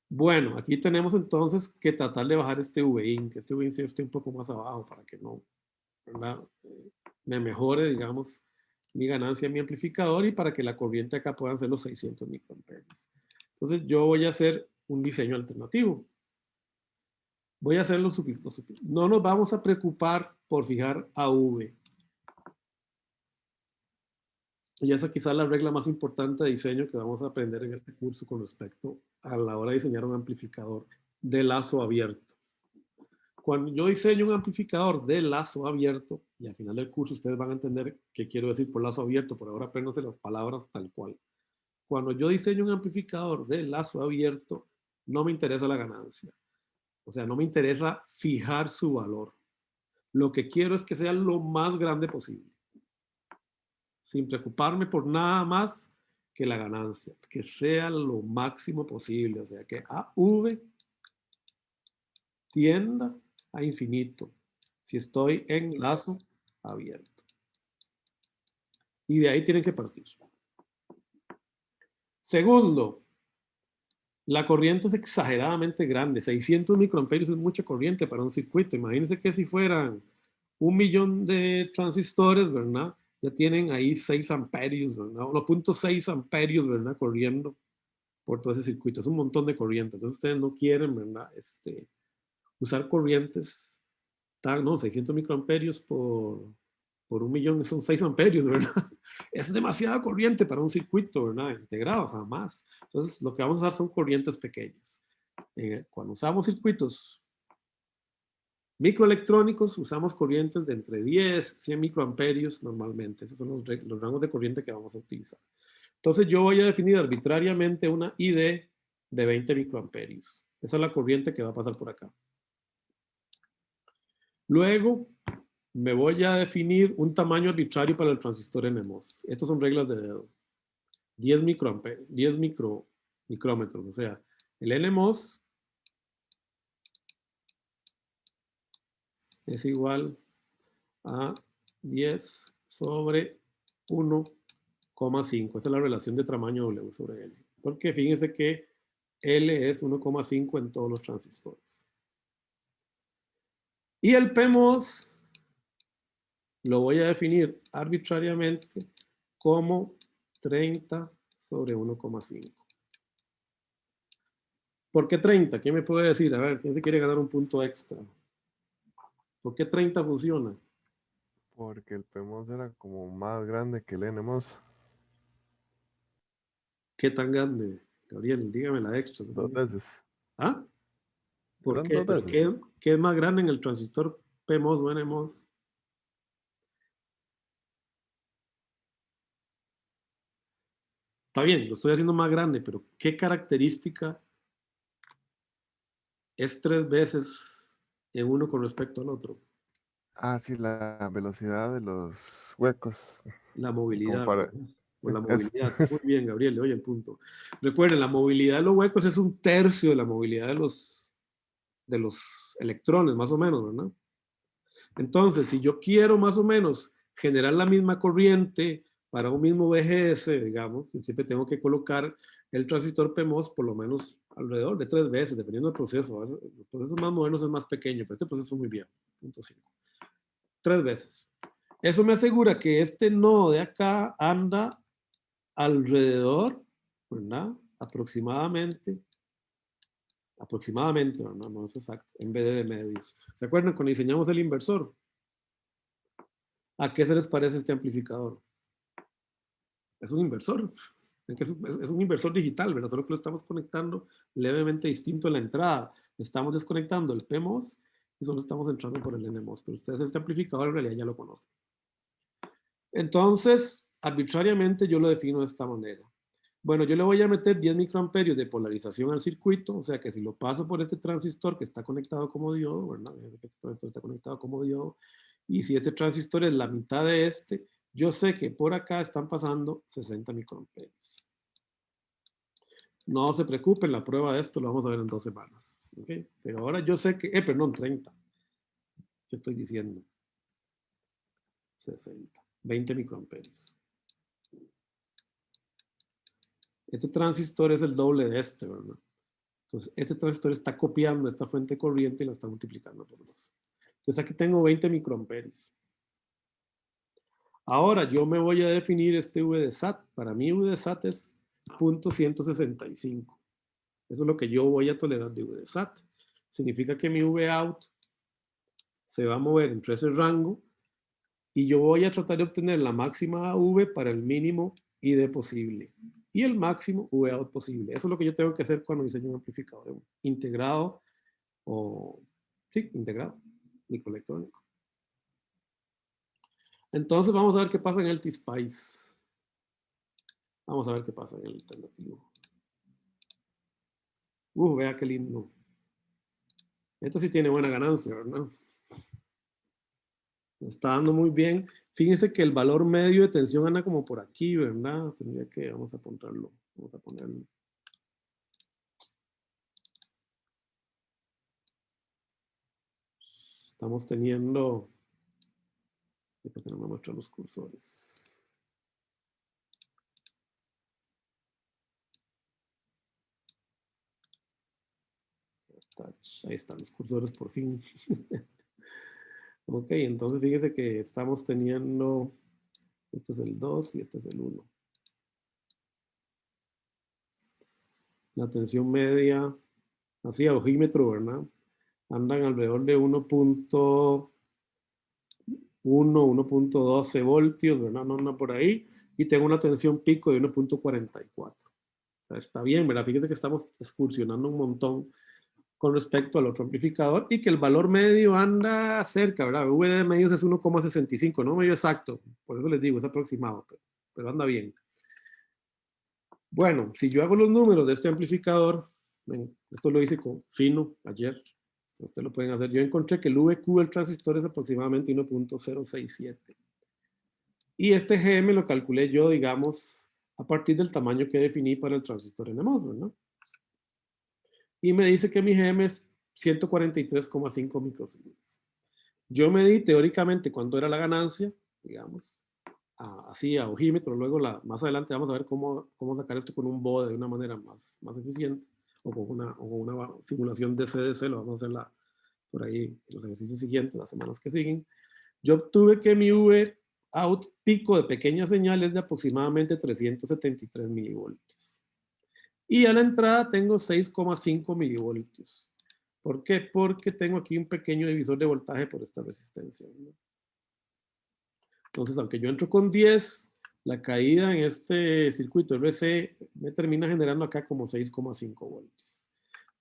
Bueno, aquí tenemos entonces que tratar de bajar este Vin, que este Vin sí esté un poco más abajo para que no, ¿verdad? Me mejore, digamos, mi ganancia en mi amplificador y para que la corriente acá puedan ser los 600 microamperes. Entonces yo voy a hacer un diseño alternativo. Voy a hacer lo suficiente. No nos vamos a preocupar por fijar AV. Y esa quizá es la regla más importante de diseño que vamos a aprender en este curso con respecto a la hora de diseñar un amplificador de lazo abierto. Cuando yo diseño un amplificador de lazo abierto, y al final del curso ustedes van a entender qué quiero decir por lazo abierto, por ahora apréndanse las palabras tal cual. Cuando yo diseño un amplificador de lazo abierto, no me interesa la ganancia. O sea, no me interesa fijar su valor. Lo que quiero es que sea lo más grande posible. Sin preocuparme por nada más que la ganancia. Que sea lo máximo posible. O sea, que AV tienda a infinito. Si estoy en lazo abierto. Y de ahí tienen que partir. Segundo, la corriente es exageradamente grande. 600 microamperios es mucha corriente para un circuito. Imagínense que si fueran 1.000.000 de transistores, ¿verdad? Ya tienen ahí 6 amperios, ¿verdad? 1.6 amperios, ¿verdad? Corriendo por todo ese circuito. Es un montón de corriente. Entonces ustedes no quieren, ¿verdad? Usar corrientes, no, 600 microamperios por 1.000.000 son 6 amperios, ¿verdad? Es demasiada corriente para un circuito, ¿verdad? Integrado, jamás. Entonces, lo que vamos a usar son corrientes pequeñas. Cuando usamos circuitos microelectrónicos, usamos corrientes de entre 10 y 100 microamperios normalmente. Esos son los rangos de corriente que vamos a utilizar. Entonces, yo voy a definir arbitrariamente una ID de 20 microamperios. Esa es la corriente que va a pasar por acá. Luego, me voy a definir un tamaño arbitrario para el transistor NMOS. Estas son reglas de dedo. 10 micrómetros, o sea, el NMOS es igual a 10 sobre 1,5. Esa es la relación de tamaño W sobre L. Porque fíjense que L es 1,5 en todos los transistores. Y el PMOS lo voy a definir arbitrariamente como 30 sobre 1,5. ¿Por qué 30? ¿Quién me puede decir? A ver, ¿quién se quiere ganar un punto extra? ¿Por qué 30 funciona? Porque el PMOS era como más grande que el NMOS. ¿Qué tan grande? Gabriel, dígame la extra. 2 veces. ¿Ah? ¿Por Eran qué? 2 veces. ¿Qué es más grande en el transistor PMOS o NMOS? Está bien, lo estoy haciendo más grande, pero ¿qué característica es 3 veces en uno con respecto al otro? Ah, sí, la velocidad de los huecos. La Como movilidad, para... ¿verdad? O Sí, la eso. movilidad. Muy bien, Gabriel, le oye el punto. Recuerden, la movilidad de los huecos es 1/3 de la movilidad de los electrones, más o menos, ¿verdad? Entonces, si yo quiero más o menos generar la misma corriente para un mismo VGS, digamos, siempre tengo que colocar el transistor PMOS por lo menos alrededor de 3 veces, dependiendo del proceso. Los procesos más modernos es más pequeño, pero este proceso es muy bien, 0.5. 3 veces. Eso me asegura que este nodo de acá anda alrededor, ¿verdad? Aproximadamente, ¿verdad? No es exacto, en vez de medios. ¿Se acuerdan cuando diseñamos el inversor? ¿A qué se les parece este amplificador? Es un inversor. Es un inversor digital, ¿verdad? Solo que lo estamos conectando levemente distinto en la entrada. Estamos desconectando el PMOS y solo estamos entrando por el NMOS. Pero ustedes este amplificador en realidad ya lo conocen. Entonces, arbitrariamente yo lo defino de esta manera. Bueno, yo le voy a meter 10 microamperios de polarización al circuito, o sea que si lo paso por este transistor que está conectado como diodo, ¿verdad? Este transistor está conectado como diodo, y si este transistor es la mitad de este, yo sé que por acá están pasando 60 microamperios. No se preocupen, la prueba de esto lo vamos a ver en 2 semanas. ¿Okay? Pero ahora yo sé que, perdón, 30. ¿Qué estoy diciendo? 60. 20 microamperios. Este transistor es el doble de este, ¿verdad? Entonces, este transistor está copiando esta fuente de corriente y la está multiplicando por 2. Entonces, aquí tengo 20 microamperios. Ahora, yo me voy a definir este V de SAT. Para mí, V de SAT es 0.165. Eso es lo que yo voy a tolerar de V de SAT. Significa que mi V out se va a mover entre ese rango y yo voy a tratar de obtener la máxima V para el mínimo ID posible y el máximo V out posible. Eso es lo que yo tengo que hacer cuando diseño un amplificador integrado o, sí, integrado, microelectrónico. Entonces vamos a ver qué pasa en el T-Spice. Vamos a ver qué pasa en el alternativo. Vea qué lindo. Esto sí tiene buena ganancia, ¿verdad? Está dando muy bien. Fíjense que el valor medio de tensión anda como por aquí, ¿verdad? Tendría que, vamos a apuntarlo. Vamos a ponerlo. Estamos teniendo... ¿Por qué no me muestran los cursores? Ahí están los cursores por fin. Ok, entonces fíjese que estamos teniendo... Este es el 2 y este es el 1. La tensión media, así a ojímetro, ¿verdad? Andan alrededor de 1.1, 1.12 voltios, ¿verdad? No anda por ahí. Y tengo una tensión pico de 1.44. O sea, está bien, ¿verdad? Fíjese que estamos excursionando un montón con respecto al otro amplificador y que el valor medio anda cerca, ¿verdad? V de medios es 1,65, no medio exacto, por eso les digo, es aproximado, pero anda bien. Bueno, si yo hago los números de este amplificador, esto lo hice con fino ayer, Ustedes lo pueden hacer. Yo encontré que el VQ del transistor es aproximadamente 1.067. Y este GM lo calculé yo, digamos, a partir del tamaño que definí para el transistor NMOS, ¿no? Y me dice que mi GM es 143,5 microsegundos. Yo medí teóricamente cuánto era la ganancia, digamos, así a ojímetro. Luego, más adelante vamos a ver cómo sacar esto con un BODE de una manera más eficiente, o con una simulación de CDC, lo vamos a hacer por ahí en los ejercicios siguientes, las semanas que siguen. Yo obtuve que mi V out pico de pequeñas señales de aproximadamente 373 milivoltios. Y a la entrada tengo 6,5 milivoltios. ¿Por qué? Porque tengo aquí un pequeño divisor de voltaje por esta resistencia, ¿no? Entonces, aunque yo entro con 10, la caída en este circuito RC me termina generando acá como 6,5 voltios.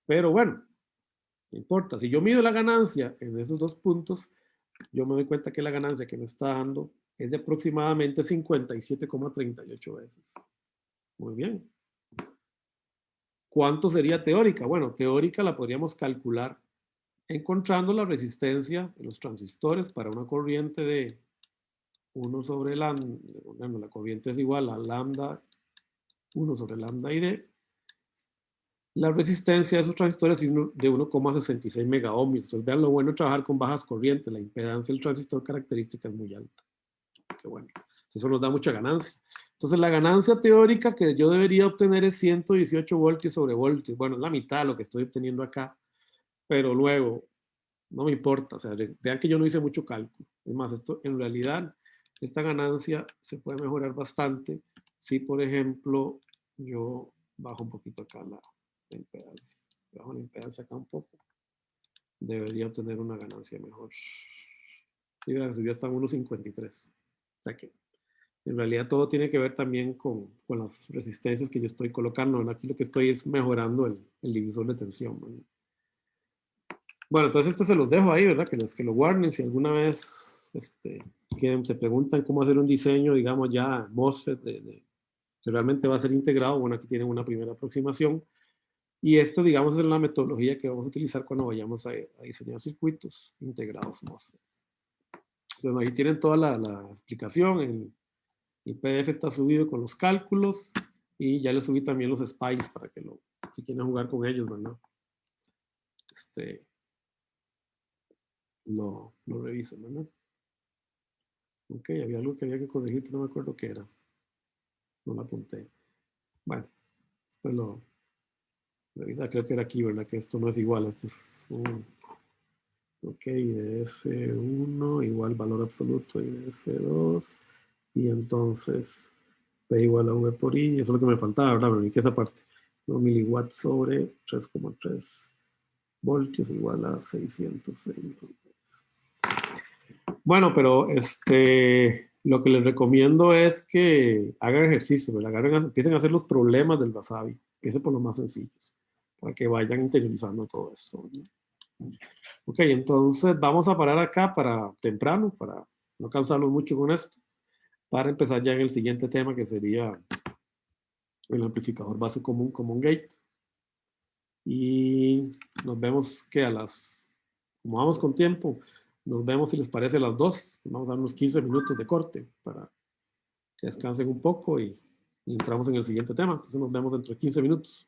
Pero bueno, no importa. Si yo mido la ganancia en esos dos puntos, yo me doy cuenta que la ganancia que me está dando es de aproximadamente 57,38 veces. Muy bien. ¿Cuánto sería teórica? Bueno, teórica la podríamos calcular encontrando la resistencia de los transistores para una corriente de 1 sobre lambda. Bueno, la corriente es igual a lambda 1 sobre lambda y D. La resistencia de esos transistores es de 1,66 megaohms. Entonces, vean lo bueno de trabajar con bajas corrientes. La impedancia del transistor característica es muy alta. Qué bueno. Eso nos da mucha ganancia. Entonces, la ganancia teórica que yo debería obtener es 118 voltios sobre voltios. Bueno, es la mitad de lo que estoy obteniendo acá. Pero luego, no me importa. O sea, vean que yo no hice mucho cálculo. Es más, esto en realidad, esta ganancia se puede mejorar bastante si, por ejemplo, yo bajo un poquito acá la impedancia. Bajo la impedancia acá un poco. Debería obtener una ganancia mejor. Y vean, subió hasta 1,53. O sea que en realidad todo tiene que ver también con las resistencias que yo estoy colocando, ¿no? Aquí lo que estoy es mejorando el divisor de tensión, ¿no? Bueno, entonces esto se los dejo ahí, ¿verdad? Que lo guarden. Si alguna vez se preguntan cómo hacer un diseño, digamos ya MOSFET, que realmente va a ser integrado, bueno, aquí tienen una primera aproximación. Y esto, digamos, es la metodología que vamos a utilizar cuando vayamos a diseñar circuitos integrados MOSFET. Bueno, ahí tienen toda la explicación. El PDF está subido con los cálculos y ya les subí también los SPICE para que si quieren jugar con ellos, ¿verdad? Lo revisen, ¿verdad? Ok, había algo que había que corregir, pero no me acuerdo qué era. No lo apunté. Bueno, después lo revisa. Creo que era aquí, ¿verdad? Que esto no es igual. Esto es un... Ok, DS1 igual valor absoluto y DS2. Y entonces P igual a V por I. Eso es lo que me faltaba, ¿verdad? Pero que esa parte. 1 miliwatts sobre 3,3 voltios igual a 606 microamperes. Bueno, pero lo que les recomiendo es que hagan ejercicio, ¿verdad? Empiecen a hacer los problemas del wasabi. Empiecen por los más sencillos, para que vayan interiorizando todo esto, ¿no? Ok, entonces vamos a parar acá para temprano, para no cansarnos mucho con esto, para empezar ya en el siguiente tema, que sería el amplificador base común, common gate. Y nos vemos que como vamos con tiempo, nos vemos si les parece a las 2. Vamos a dar unos 15 minutos de corte para que descansen un poco y entramos en el siguiente tema. Entonces nos vemos dentro de 15 minutos.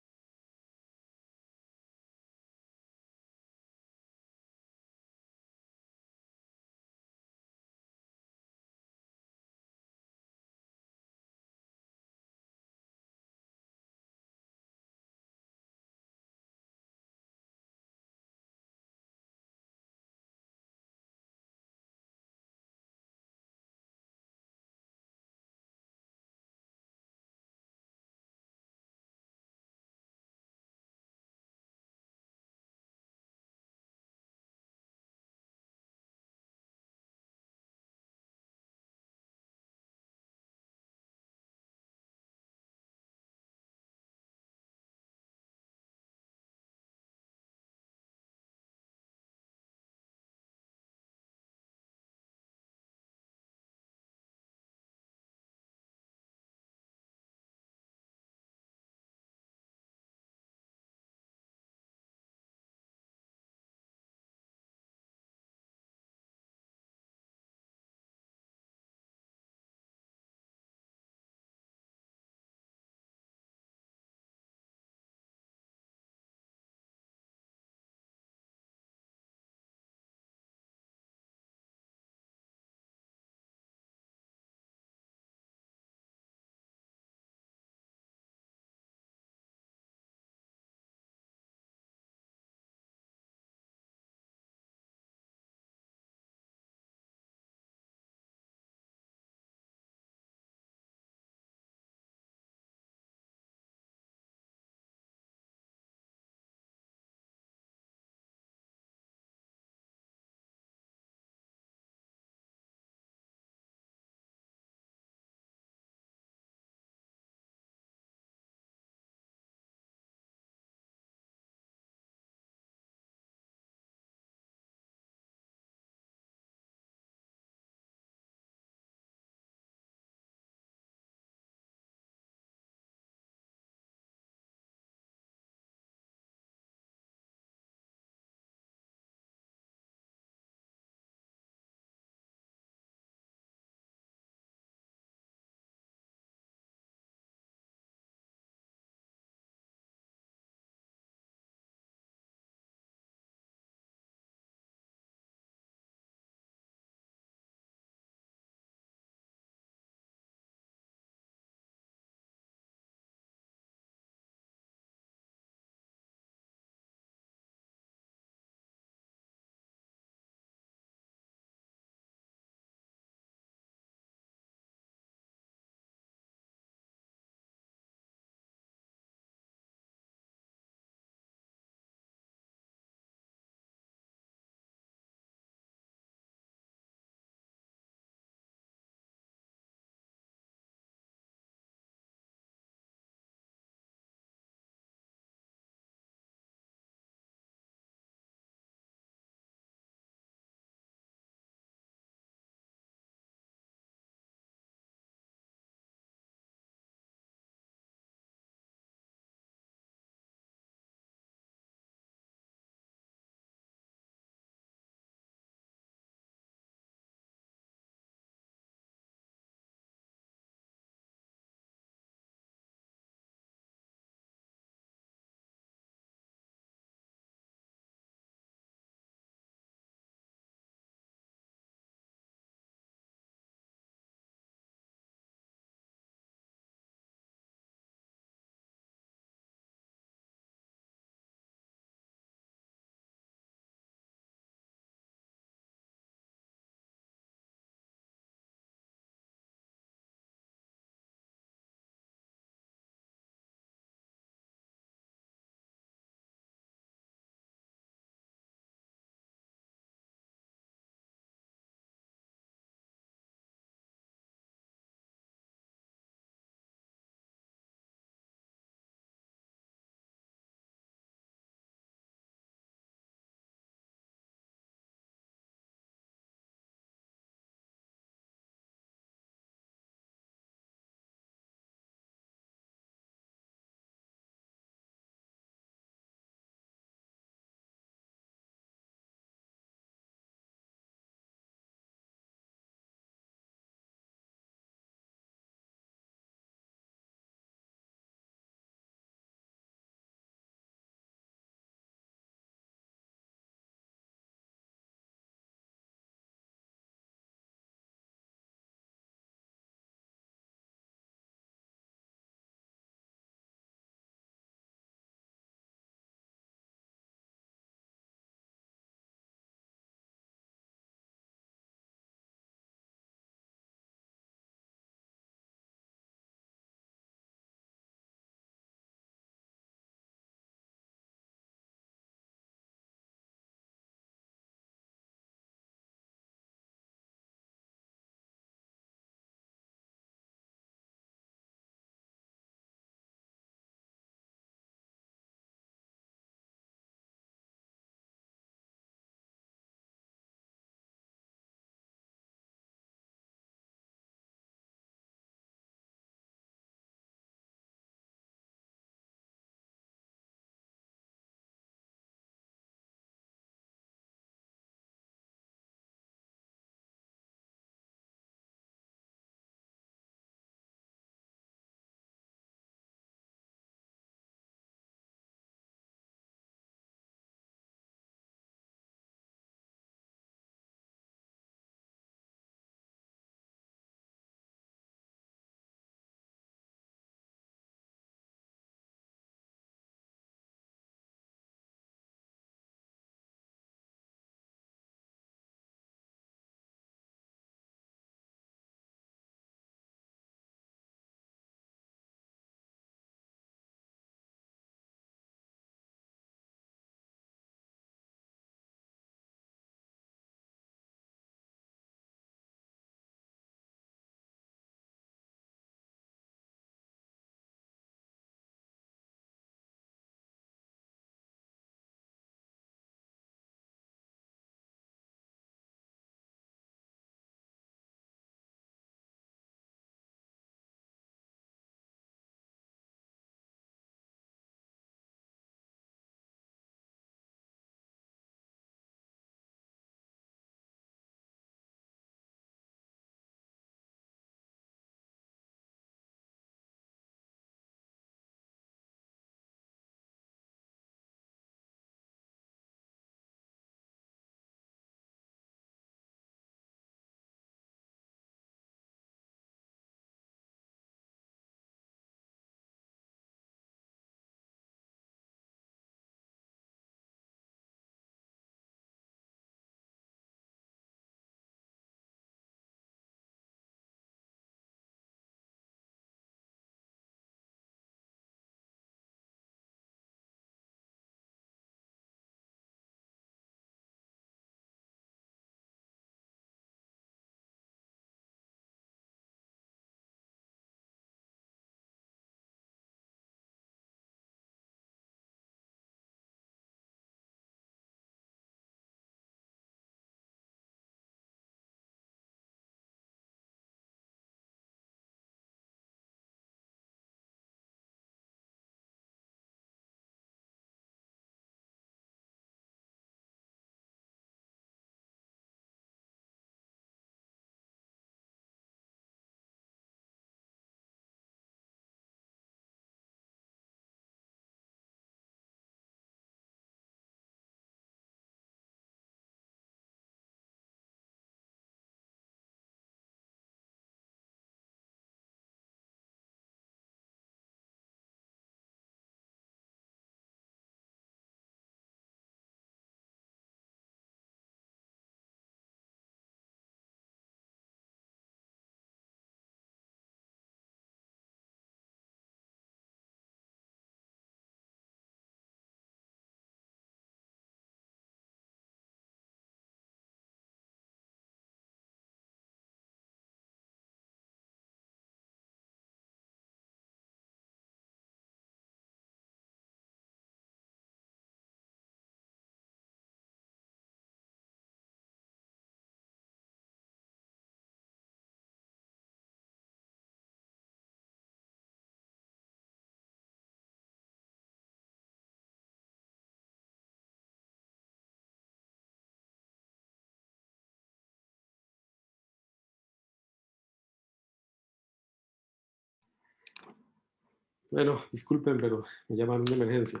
Bueno, disculpen, pero me llamaron de emergencia.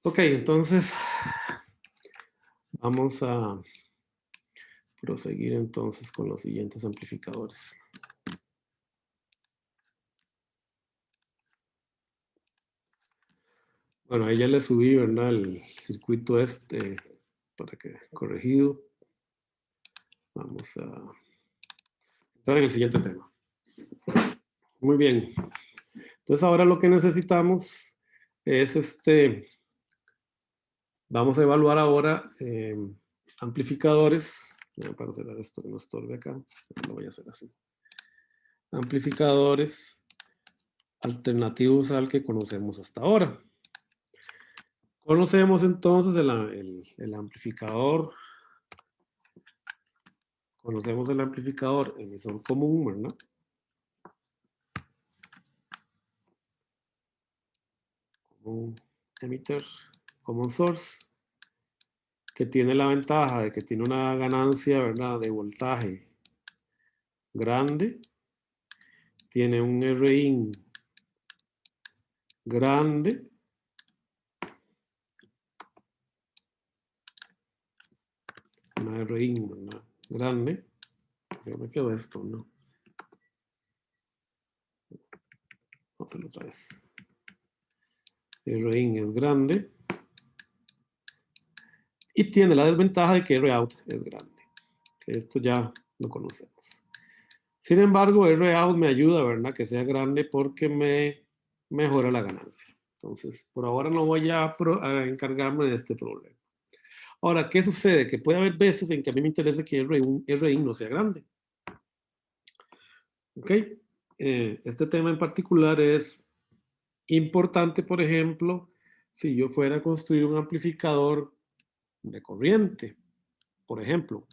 Ok, entonces vamos a proseguir entonces con los siguientes amplificadores. Bueno, ahí ya le subí, ¿verdad? El circuito este para que corregido. Vamos a entrar en el siguiente tema. Muy bien. Entonces ahora lo que necesitamos es vamos a evaluar ahora amplificadores. Para hacer esto que no estorbe acá, lo voy a hacer así. Amplificadores alternativos al que conocemos hasta ahora. Conocemos entonces el amplificador. Conocemos el amplificador emisor común, ¿verdad? Común emitter, common source, que tiene la ventaja de que tiene una ganancia, ¿verdad?, de voltaje grande, tiene un RIN grande, una RIN, ¿verdad?, grande. Yo me quedo esto, ¿no? Vamos a hacerlo otra vez. RIN es grande y tiene la desventaja de que ROUT es grande. Que esto ya lo conocemos. Sin embargo, ROUT me ayuda, ¿verdad?, que sea grande porque me mejora la ganancia. Entonces, por ahora no voy a encargarme de este problema. Ahora, ¿qué sucede? Que puede haber veces en que a mí me interesa que RIN no sea grande. ¿Ok? Este tema en particular es importante, por ejemplo, si yo fuera a construir un amplificador de corriente, por ejemplo.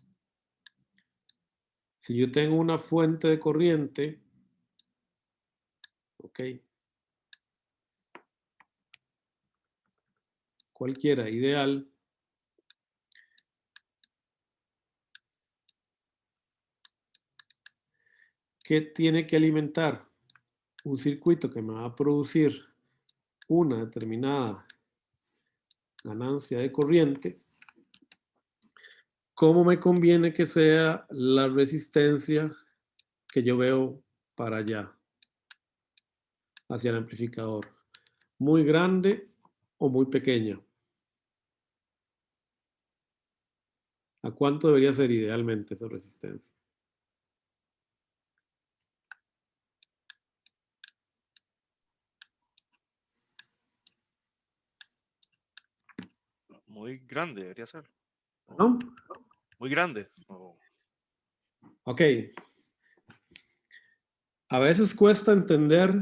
Si yo tengo una fuente de corriente, ¿ok?, cualquiera, ideal, que tiene que alimentar un circuito que me va a producir una determinada ganancia de corriente, ¿cómo me conviene que sea la resistencia que yo veo para allá, hacia el amplificador? ¿Muy grande o muy pequeña? ¿A cuánto debería ser idealmente esa resistencia? Muy grande debería ser. ¿No? Muy grande. Ok. A veces cuesta entender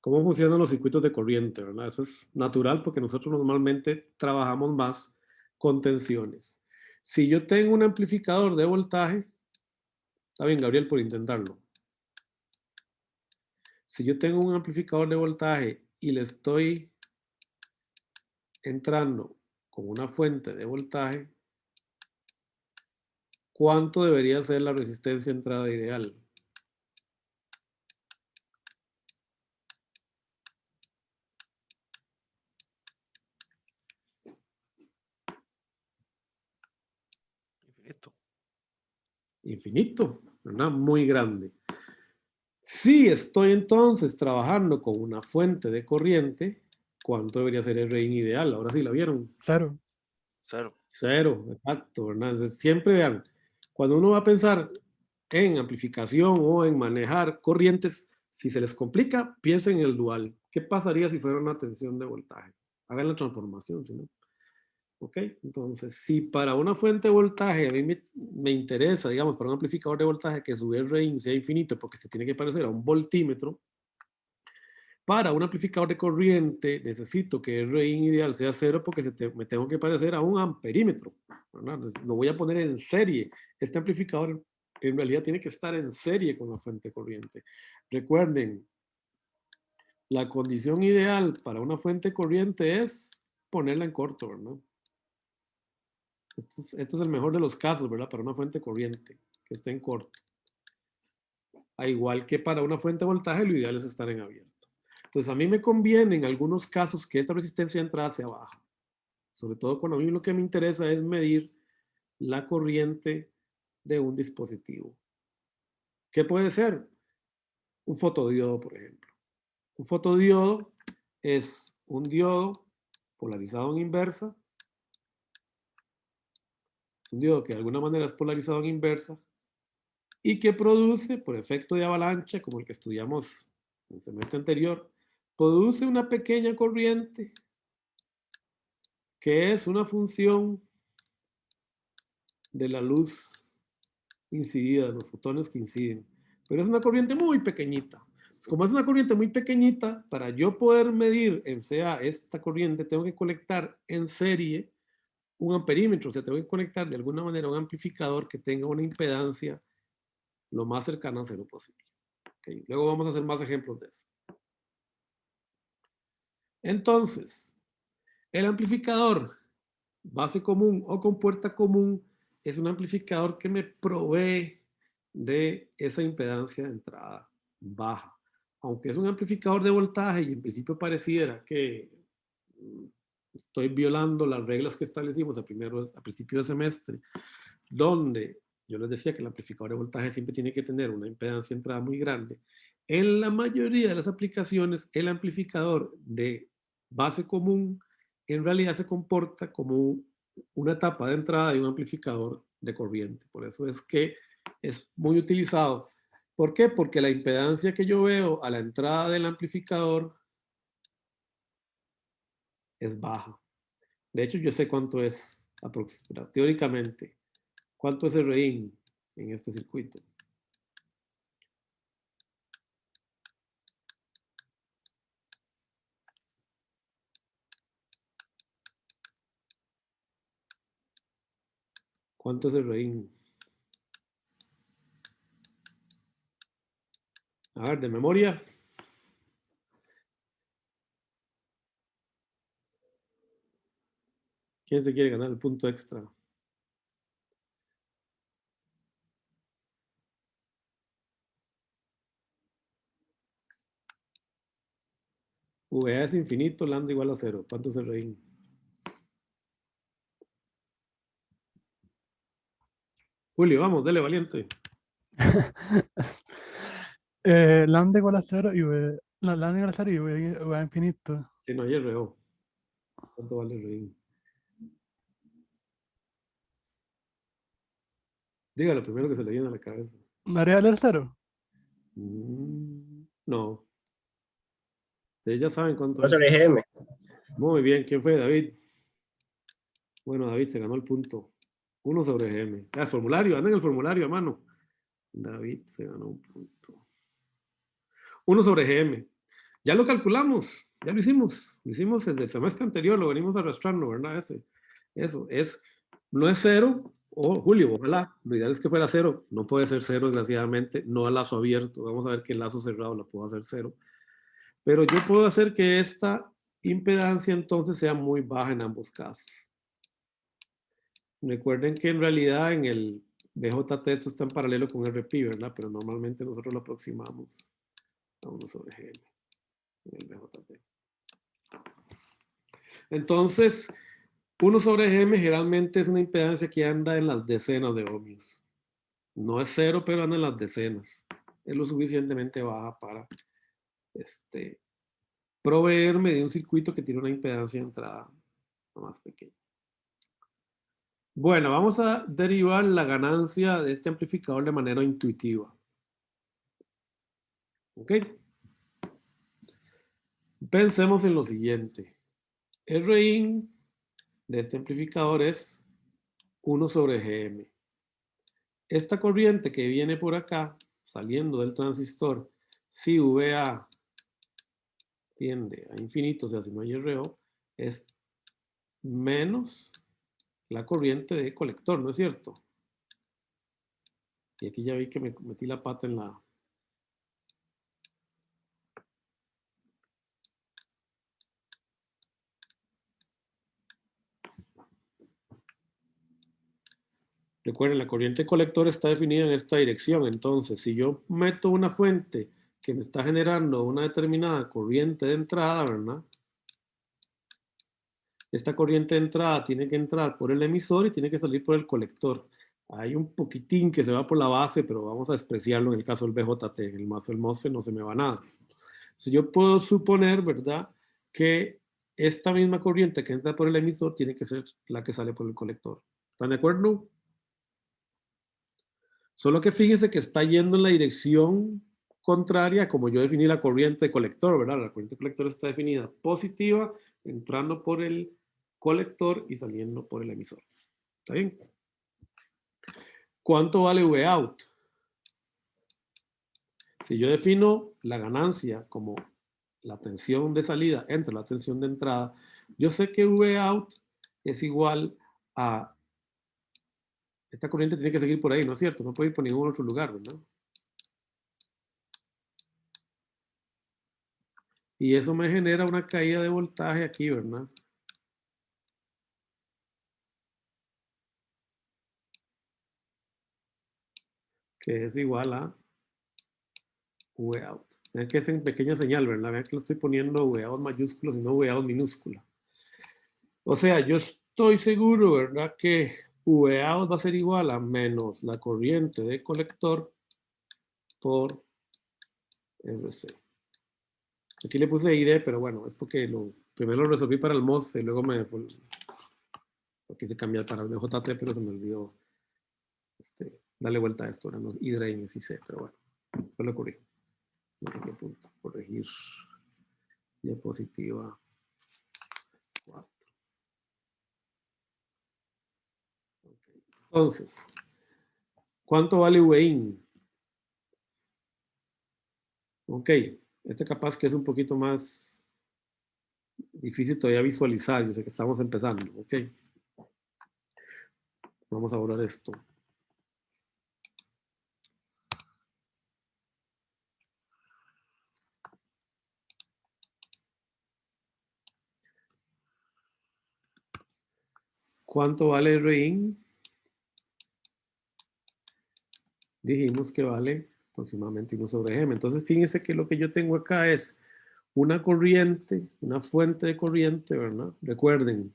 cómo funcionan los circuitos de corriente, ¿verdad? Eso es natural porque nosotros normalmente trabajamos más con tensiones. Si yo tengo un amplificador de voltaje, está bien, Gabriel, por intentarlo. Si yo tengo un amplificador de voltaje y le estoy entrando con una fuente de voltaje, ¿cuánto debería ser la resistencia de entrada ideal? Infinito. Infinito, ¿verdad? Muy grande. Si estoy entonces trabajando con una fuente de corriente, ¿cuánto debería ser el RIN ideal? Ahora sí la vieron. 0. 0. 0, exacto, ¿verdad? Entonces, siempre vean, cuando uno va a pensar en amplificación o en manejar corrientes, si se les complica, piensen en el dual. ¿Qué pasaría si fuera una tensión de voltaje? Hagan la transformación, ¿sí, no? ¿Ok? Entonces, si para una fuente de voltaje a mí me interesa, digamos, para un amplificador de voltaje que su RIN sea infinito porque se tiene que parecer a un voltímetro, para un amplificador de corriente necesito que el RIN ideal sea 0 porque me tengo que parecer a un amperímetro, ¿verdad? Lo voy a poner en serie. Este amplificador en realidad tiene que estar en serie con la fuente de corriente. Recuerden, la condición ideal para una fuente de corriente es ponerla en corto, ¿verdad? Esto es el mejor de los casos, ¿verdad? Para una fuente de corriente, que esté en corto. A igual que para una fuente de voltaje, lo ideal es estar en abierto. Entonces, a mí me conviene en algunos casos que esta resistencia de entrada sea baja. Sobre todo cuando a mí lo que me interesa es medir la corriente de un dispositivo. ¿Qué puede ser? Un fotodiodo, por ejemplo. Un fotodiodo es un diodo polarizado en inversa. Es un diodo que de alguna manera es polarizado en inversa y que produce, por efecto de avalancha, como el que estudiamos en el semestre anterior, produce una pequeña corriente que es una función de la luz incidida, de los fotones que inciden. Pero es una corriente muy pequeñita. Como es una corriente muy pequeñita, para yo poder medir en sea esta corriente, tengo que conectar en serie un amperímetro, o sea, tengo que conectar de alguna manera un amplificador que tenga una impedancia lo más cercana a cero posible. ¿Okay? Luego vamos a hacer más ejemplos de eso. Entonces, el amplificador base común o con puerta común es un amplificador que me provee de esa impedancia de entrada baja. Aunque es un amplificador de voltaje y en principio pareciera que estoy violando las reglas que establecimos a principio de semestre, donde yo les decía que el amplificador de voltaje siempre tiene que tener una impedancia de entrada muy grande. En la mayoría de las aplicaciones, el amplificador de base común en realidad se comporta como una tapa de entrada de un amplificador de corriente. Por eso es que es muy utilizado. ¿Por qué? Porque la impedancia que yo veo a la entrada del amplificador es baja. De hecho, yo sé cuánto es teóricamente. ¿Cuánto es el Rein en este circuito? ¿Cuánto es el Rein? A ver, de memoria. ¿Quién se quiere ganar el punto extra? VA es infinito, lambda igual a 0. ¿Cuánto es el Rein? Julio, vamos, dele valiente. Lambda igual a 0 y V. No, lambda igual a 0 y V infinito. Que no hay RO. ¿Cuánto vale el Rein? Dígalo primero que se le viene a la cabeza. ¿María valer 0? No. Ustedes ya saben cuánto No es. sobre GM. Muy bien, ¿quién fue? David. Bueno, David se ganó el punto. 1 sobre GM. El formulario, anda en el formulario a mano. David se ganó un punto. 1 sobre GM. Ya lo calculamos, ya lo hicimos. Lo hicimos desde el semestre anterior, lo venimos arrastrando, ¿verdad? Eso es, no es 0. Julio, ojalá, lo ideal es que fuera 0. No puede ser 0, desgraciadamente, no a lazo abierto. Vamos a ver que el lazo cerrado lo puedo hacer 0. Pero yo puedo hacer que esta impedancia entonces sea muy baja en ambos casos. Recuerden que en realidad en el BJT esto está en paralelo con RP, ¿verdad? Pero normalmente nosotros lo aproximamos a 1 sobre GM en el BJT. Entonces, 1 sobre GM generalmente es una impedancia que anda en las decenas de ohmios. No es 0, pero anda en las decenas. Es lo suficientemente baja para proveerme de un circuito que tiene una impedancia de entrada más pequeña. Bueno, vamos a derivar la ganancia de este amplificador de manera intuitiva. ¿Ok? Pensemos en lo siguiente. El Rein de este amplificador es 1 sobre GM. Esta corriente que viene por acá, saliendo del transistor, si VA tiende a infinito, o sea, si no hay RO, es menos la corriente de colector, ¿no es cierto? Y aquí ya vi que me metí la pata en la... Recuerden, la corriente colector está definida en esta dirección. Entonces, si yo meto una fuente que me está generando una determinada corriente de entrada, ¿verdad? Esta corriente de entrada tiene que entrar por el emisor y tiene que salir por el colector. Hay un poquitín que se va por la base, pero vamos a despreciarlo en el caso del BJT. En el caso del MOSFET no se me va nada. Entonces yo puedo suponer, ¿verdad?, que esta misma corriente que entra por el emisor tiene que ser la que sale por el colector. ¿Están de acuerdo? Solo que fíjense que está yendo en la dirección contraria, como yo definí la corriente de colector, ¿verdad? La corriente de colector está definida positiva, entrando por el colector y saliendo por el emisor. ¿Está bien? ¿Cuánto vale Vout? Si yo defino la ganancia como la tensión de salida entre la tensión de entrada, yo sé que Vout es igual a... Esta corriente tiene que seguir por ahí, ¿no es cierto? No puede ir por ningún otro lugar, ¿verdad? Y eso me genera una caída de voltaje aquí, ¿verdad? Que es igual a Vout. Vean que es en pequeña señal, ¿verdad? Vean que lo estoy poniendo Vout mayúsculo, sino Vout minúscula. O sea, yo estoy seguro, ¿verdad?, que Vout va a ser igual a menos la corriente de colector por RC. Aquí le puse ID, pero bueno, es porque primero lo resolví para el MOSFET, luego lo quise cambiar para el BJT, pero se me olvidó darle vuelta a esto. Ahora no es I drain, es IC, pero bueno, después lo corrijo. No sé qué punto. Corregir diapositiva 4. Okay. Entonces, ¿cuánto vale VIN? Ok, este capaz que es un poquito más difícil todavía visualizar. Yo sé que estamos empezando. Ok. Vamos a borrar esto. ¿Cuánto vale RIN? Dijimos que vale aproximadamente 1 sobre G. Entonces, fíjense que lo que yo tengo acá es una corriente, una fuente de corriente, ¿verdad? Recuerden,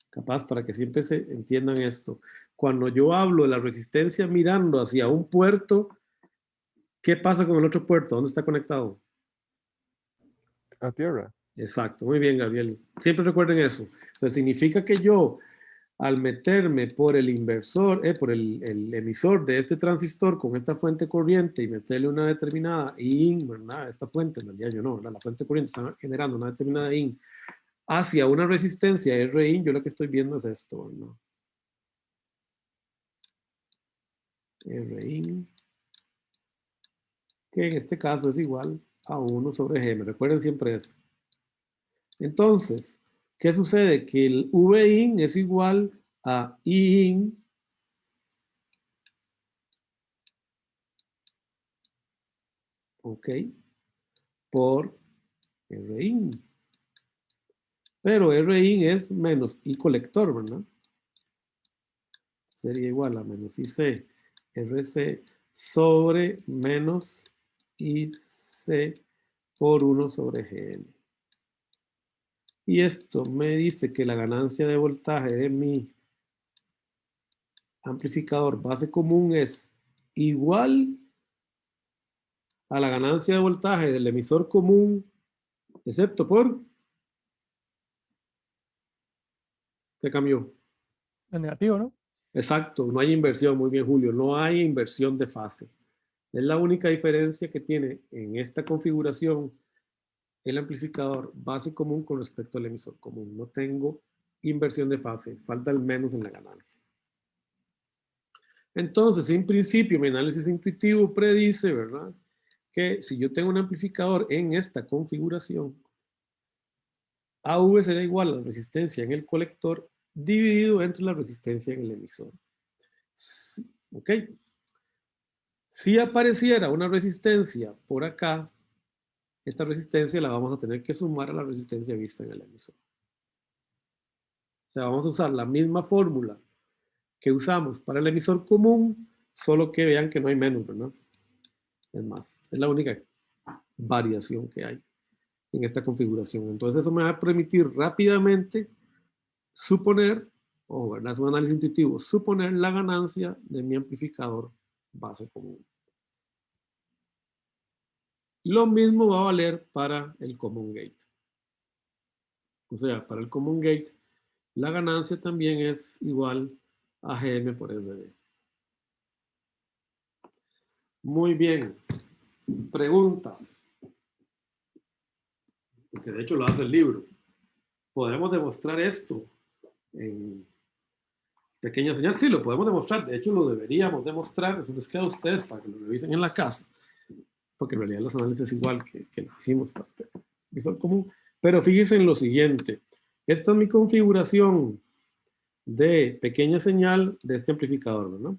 capaz para que siempre se entiendan esto. Cuando yo hablo de la resistencia mirando hacia un puerto, ¿qué pasa con el otro puerto? ¿Dónde está conectado? A tierra. Exacto, muy bien, Gabriel. Siempre recuerden eso. O sea, significa que yo, al meterme por el inversor, por el emisor de este transistor con esta fuente corriente y meterle una determinada IN, ¿verdad? Esta fuente, en realidad yo no, ¿verdad? La fuente corriente está generando una determinada IN hacia una resistencia RIN, yo lo que estoy viendo es esto, ¿no? RIN, que en este caso es igual a 1 sobre G. Recuerden siempre eso. Entonces, ¿qué sucede? Que el VIN es igual a IIN ok, por RIN. Pero RIN es menos I colector, ¿verdad? Sería igual a menos IC RC sobre menos IC por 1 sobre GN. Y esto me dice que la ganancia de voltaje de mi amplificador base común es igual a la ganancia de voltaje del emisor común, excepto por... Se cambió. Es negativo, ¿no? Exacto, no hay inversión, muy bien Julio, no hay inversión de fase. Es la única diferencia que tiene en esta configuración el amplificador base común con respecto al emisor común. No tengo inversión de fase, falta el menos en la ganancia. Entonces, en principio, mi análisis intuitivo predice, ¿verdad?, que si yo tengo un amplificador en esta configuración, AV será igual a la resistencia en el colector dividido entre la resistencia en el emisor. ¿Ok? Si apareciera una resistencia por acá, esta resistencia la vamos a tener que sumar a la resistencia vista en el emisor. O sea, vamos a usar la misma fórmula que usamos para el emisor común, solo que vean que no hay menos, ¿verdad? Es más, es la única variación que hay en esta configuración. Entonces eso me va a permitir rápidamente suponer, o ¿verdad? Es un análisis intuitivo, suponer la ganancia de mi amplificador base común. Lo mismo va a valer para el common gate. O sea, para el common gate, la ganancia también es igual a GM por SDD. Muy bien. Pregunta. Porque de hecho lo hace el libro. ¿Podemos demostrar esto en pequeña señal? Sí, lo podemos demostrar. De hecho, lo deberíamos demostrar. Eso les queda a ustedes para que lo revisen en la casa. Porque en realidad los análisis es igual que lo hicimos para Visual Común. Pero fíjense en lo siguiente. Esta es mi configuración de pequeña señal de este amplificador, ¿verdad?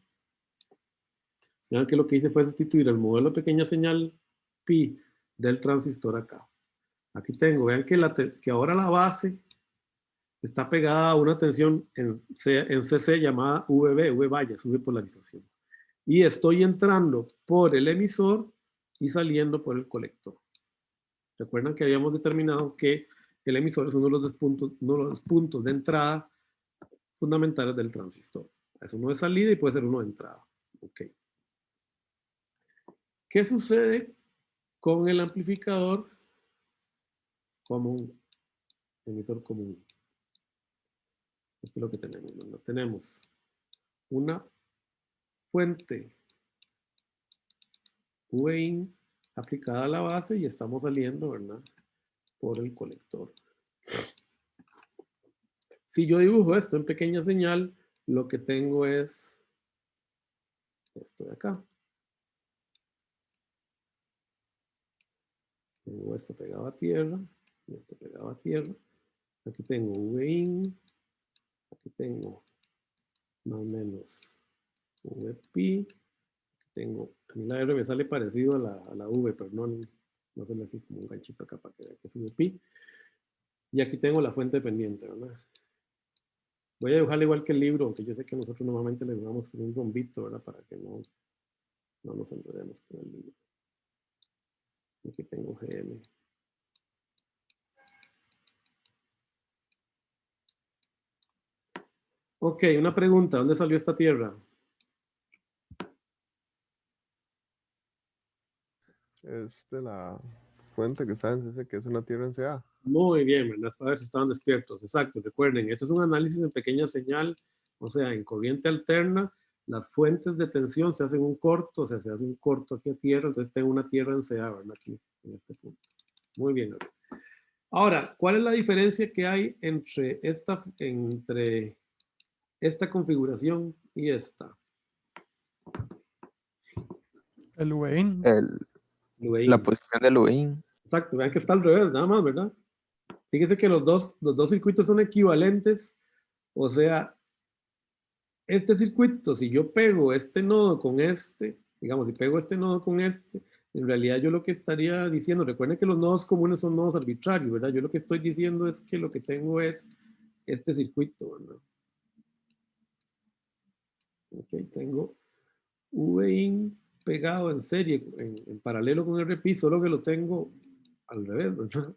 Vean que lo que hice fue sustituir el modelo de pequeña señal pi del transistor acá. Aquí tengo, vean que ahora la base está pegada a una tensión en CC llamada VB, V vallas, V polarización. Y estoy entrando por el emisor y saliendo por el colector. Recuerdan que habíamos determinado que el emisor es uno de los puntos de entrada fundamentales del transistor. Es uno de salida y puede ser uno de entrada. Ok. ¿Qué sucede con el amplificador común? Emisor común. Esto es lo que tenemos, ¿no? Tenemos una fuente VIN aplicada a la base y estamos saliendo, ¿verdad? Por el colector. Si yo dibujo esto en pequeña señal, lo que tengo es esto de acá. Tengo esto pegado a tierra, y esto pegado a tierra. Aquí tengo VIN, aquí tengo más o menos VP, aquí tengo, a mí la R me sale parecido a la V, pero no se le hace como un ganchito acá para que vea que es VP. Y aquí tengo la fuente pendiente, ¿verdad? Voy a dibujarle igual que el libro, aunque yo sé que nosotros normalmente le dibujamos con un rombito, ¿verdad? Para que no nos enredemos con el libro. Aquí tengo GM. Ok, una pregunta. ¿Dónde salió esta tierra? Es de la fuente que está en CC, que es una tierra en CA. Muy bien, ¿verdad? A ver si estaban despiertos. Exacto, recuerden, esto es un análisis en pequeña señal, o sea, en corriente alterna, las fuentes de tensión se hacen un corto, o sea, se hace un corto aquí a tierra, entonces tengo una tierra en CA, ¿verdad? Aquí, en este punto. Muy bien. ¿Verdad? Ahora, ¿cuál es la diferencia que hay entre esta configuración y esta? El Wayne. La posición del Uin. Exacto, vean que está al revés, nada más, ¿verdad? Fíjese que los dos circuitos son equivalentes, o sea, este circuito, si yo pego este nodo con este, digamos, si pego este nodo con este, en realidad yo lo que estaría diciendo, recuerden que los nodos comunes son nodos arbitrarios, ¿verdad? Yo lo que estoy diciendo es que lo que tengo es este circuito, ¿verdad? Ok, tengo VIN pegado en serie, en paralelo con RP, solo que lo tengo al revés, ¿verdad?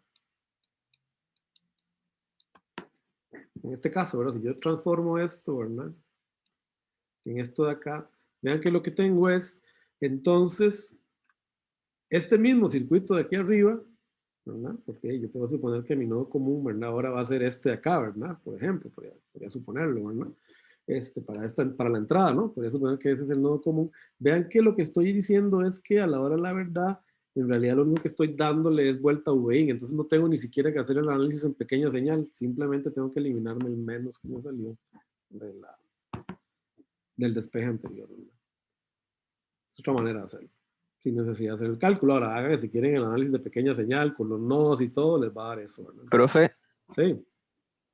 En este caso, ¿verdad? Si yo transformo esto, ¿verdad? En esto de acá, vean que lo que tengo es, entonces, este mismo circuito de aquí arriba, ¿verdad? Porque yo puedo suponer que mi nodo común, ¿verdad? Ahora va a ser este de acá, ¿verdad? Por ejemplo, podría suponerlo, ¿verdad? Para la entrada, ¿no? Podría suponer que ese es el nodo común. Vean que lo que estoy diciendo es que a la hora de la verdad, en realidad lo único que estoy dándole es vuelta a VIN, entonces no tengo ni siquiera que hacer el análisis en pequeña señal, simplemente tengo que eliminarme el menos que me salió del despeje anterior, ¿verdad? Es otra manera de hacerlo, sin necesidad de hacer el cálculo. Ahora, hagan si quieren el análisis de pequeña señal con los nodos y todo, les va a dar eso, ¿verdad? Profe, Sí.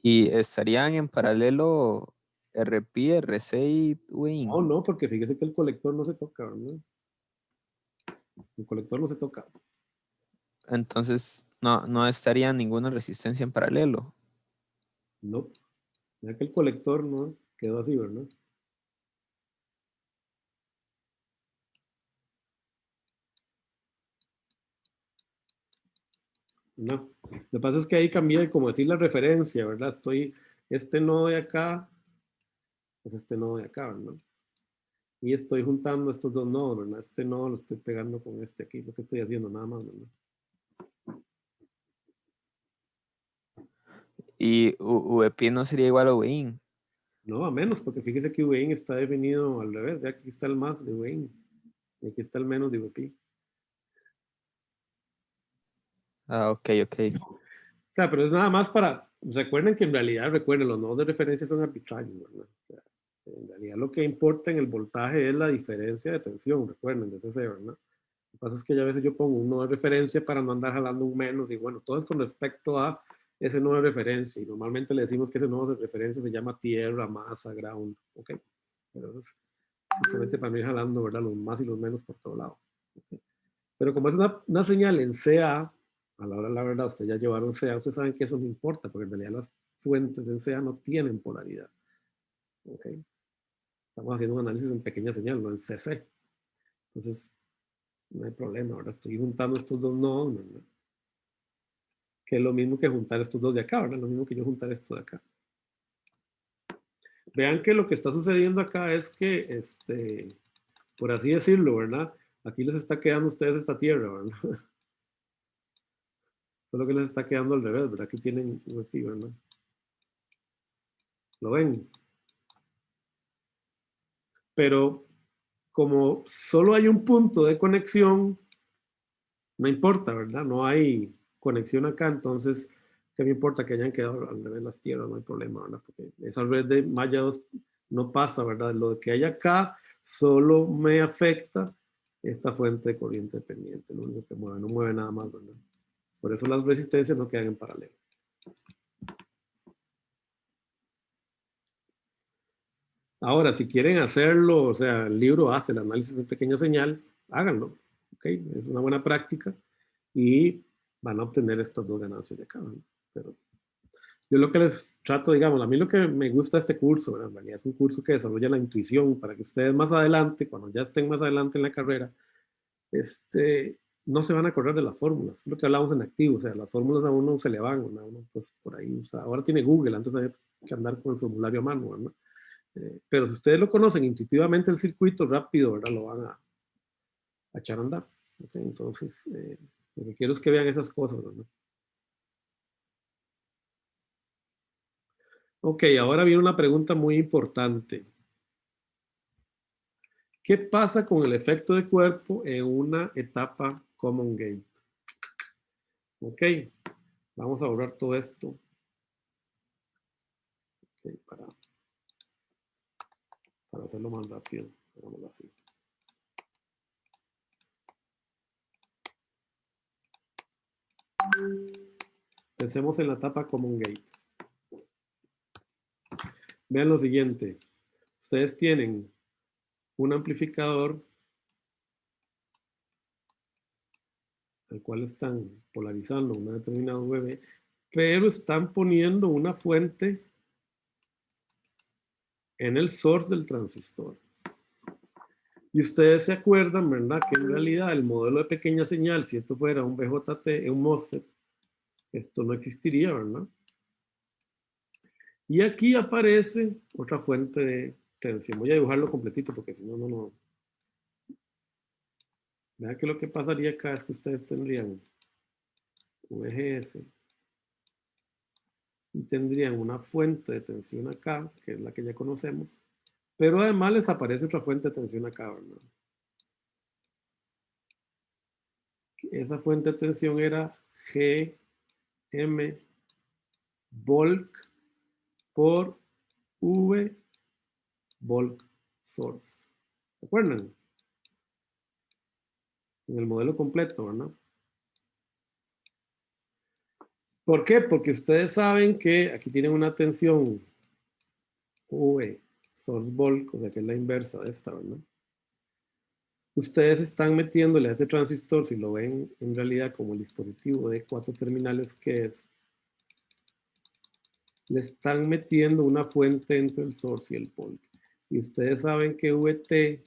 ¿y estarían en paralelo RP, RC y Win? No, porque fíjese que el colector no se toca, ¿verdad? El colector no se toca. Entonces, no estaría ninguna resistencia en paralelo. No. Ya que el colector no quedó así, ¿verdad? No. Lo que pasa es que ahí cambié, como decir la referencia, ¿verdad? Este nodo de acá es este nodo de acá, ¿verdad? Y estoy juntando estos dos nodos, ¿verdad? Este nodo lo estoy pegando con este aquí, lo que estoy haciendo nada más, ¿verdad? Y VP no sería igual a VIN. No, a menos, porque fíjese que VIN está definido al revés. Ve, aquí está el más de VIN y aquí está el menos de VP. Ah, ok, ok. O sea, pero es nada más para, recuerden que en realidad, recuerden, los nodos de referencia son arbitrarios, ¿verdad? O sea, en realidad lo que importa en el voltaje es la diferencia de tensión, recuerden, de ese, ¿verdad? Lo que pasa es que ya a veces yo pongo un nodo de referencia para no andar jalando un menos y bueno, todo es con respecto a ese nodo de referencia y normalmente le decimos que ese nodo de referencia se llama tierra, masa, ground, ¿ok? Pero eso es simplemente para no ir jalando, ¿verdad? Los más y los menos por todo lado. ¿Okay? Pero como es una señal en CA, a la hora de la verdad, ustedes ya llevaron CA, ustedes saben que eso no importa, porque en realidad las fuentes en CA no tienen polaridad. ¿Ok? Estamos haciendo un análisis en pequeña señal, no en CC. Entonces, no hay problema. Ahora estoy juntando estos dos nodos, ¿verdad? Que es lo mismo que juntar estos dos de acá, ¿verdad? Lo mismo que yo juntar esto de acá. Vean que lo que está sucediendo acá es que, por así decirlo, ¿verdad? Aquí les está quedando a ustedes esta tierra, ¿verdad? Solo que les está quedando al revés, ¿verdad? Aquí tienen aquí, ¿verdad? ¿Lo ven? Pero como solo hay un punto de conexión, no importa, ¿verdad? No hay conexión acá, entonces, ¿qué me importa que hayan quedado al revés las tierras? No hay problema, ¿verdad? Porque esa red de malla 2 no pasa, ¿verdad? Lo que hay acá solo me afecta esta fuente de corriente dependiente, lo único que mueve, no mueve nada más, ¿verdad? Por eso las resistencias no quedan en paralelo. Ahora, si quieren hacerlo, o sea, el libro hace el análisis en pequeña señal, háganlo, ¿ok? Es una buena práctica y van a obtener estas dos ganancias de cada uno. Pero yo lo que les trato, digamos, a mí lo que me gusta de este curso, ¿verdad? En realidad es un curso que desarrolla la intuición para que ustedes más adelante, cuando ya estén más adelante en la carrera, no se van a correr de las fórmulas. Es lo que hablamos en activo, o sea, las fórmulas a uno se le van, ¿verdad? Uno pues por ahí, o sea, ahora tiene Google, antes había que andar con el formulario a mano, ¿verdad? Pero si ustedes lo conocen intuitivamente el circuito rápido, ¿verdad? Lo van a echar a andar. ¿Okay? Entonces, lo que quiero es que vean esas cosas, ¿verdad? Ok, ahora viene una pregunta muy importante. ¿Qué pasa con el efecto de cuerpo en una etapa common gate? Ok, vamos a borrar todo esto. Okay, para hacerlo más rápido, hagámoslo así. Pensemos en la etapa common gate. Vean lo siguiente. Ustedes tienen un amplificador al cual están polarizando una determinada VB, pero están poniendo una fuente en el source del transistor. Y ustedes se acuerdan, ¿verdad? Que en realidad el modelo de pequeña señal, si esto fuera un BJT, un MOSFET, esto no existiría, ¿verdad? Y aquí aparece otra fuente de tensión. Voy a dibujarlo completito porque si no, no. Vean que lo que pasaría acá es que ustedes tendrían VGS y tendrían una fuente de tensión acá, que es la que ya conocemos, pero además les aparece otra fuente de tensión acá, ¿verdad? Esa fuente de tensión era GM bulk por V bulk source. ¿Se acuerdan? En el modelo completo, ¿verdad? ¿Por qué? Porque ustedes saben que aquí tienen una tensión V source bulk, o sea que es la inversa de esta, ¿verdad? Ustedes están metiéndole a este transistor, si lo ven en realidad como el dispositivo de 4 terminales que es, le están metiendo una fuente entre el source y el bulk. Y ustedes saben que VTH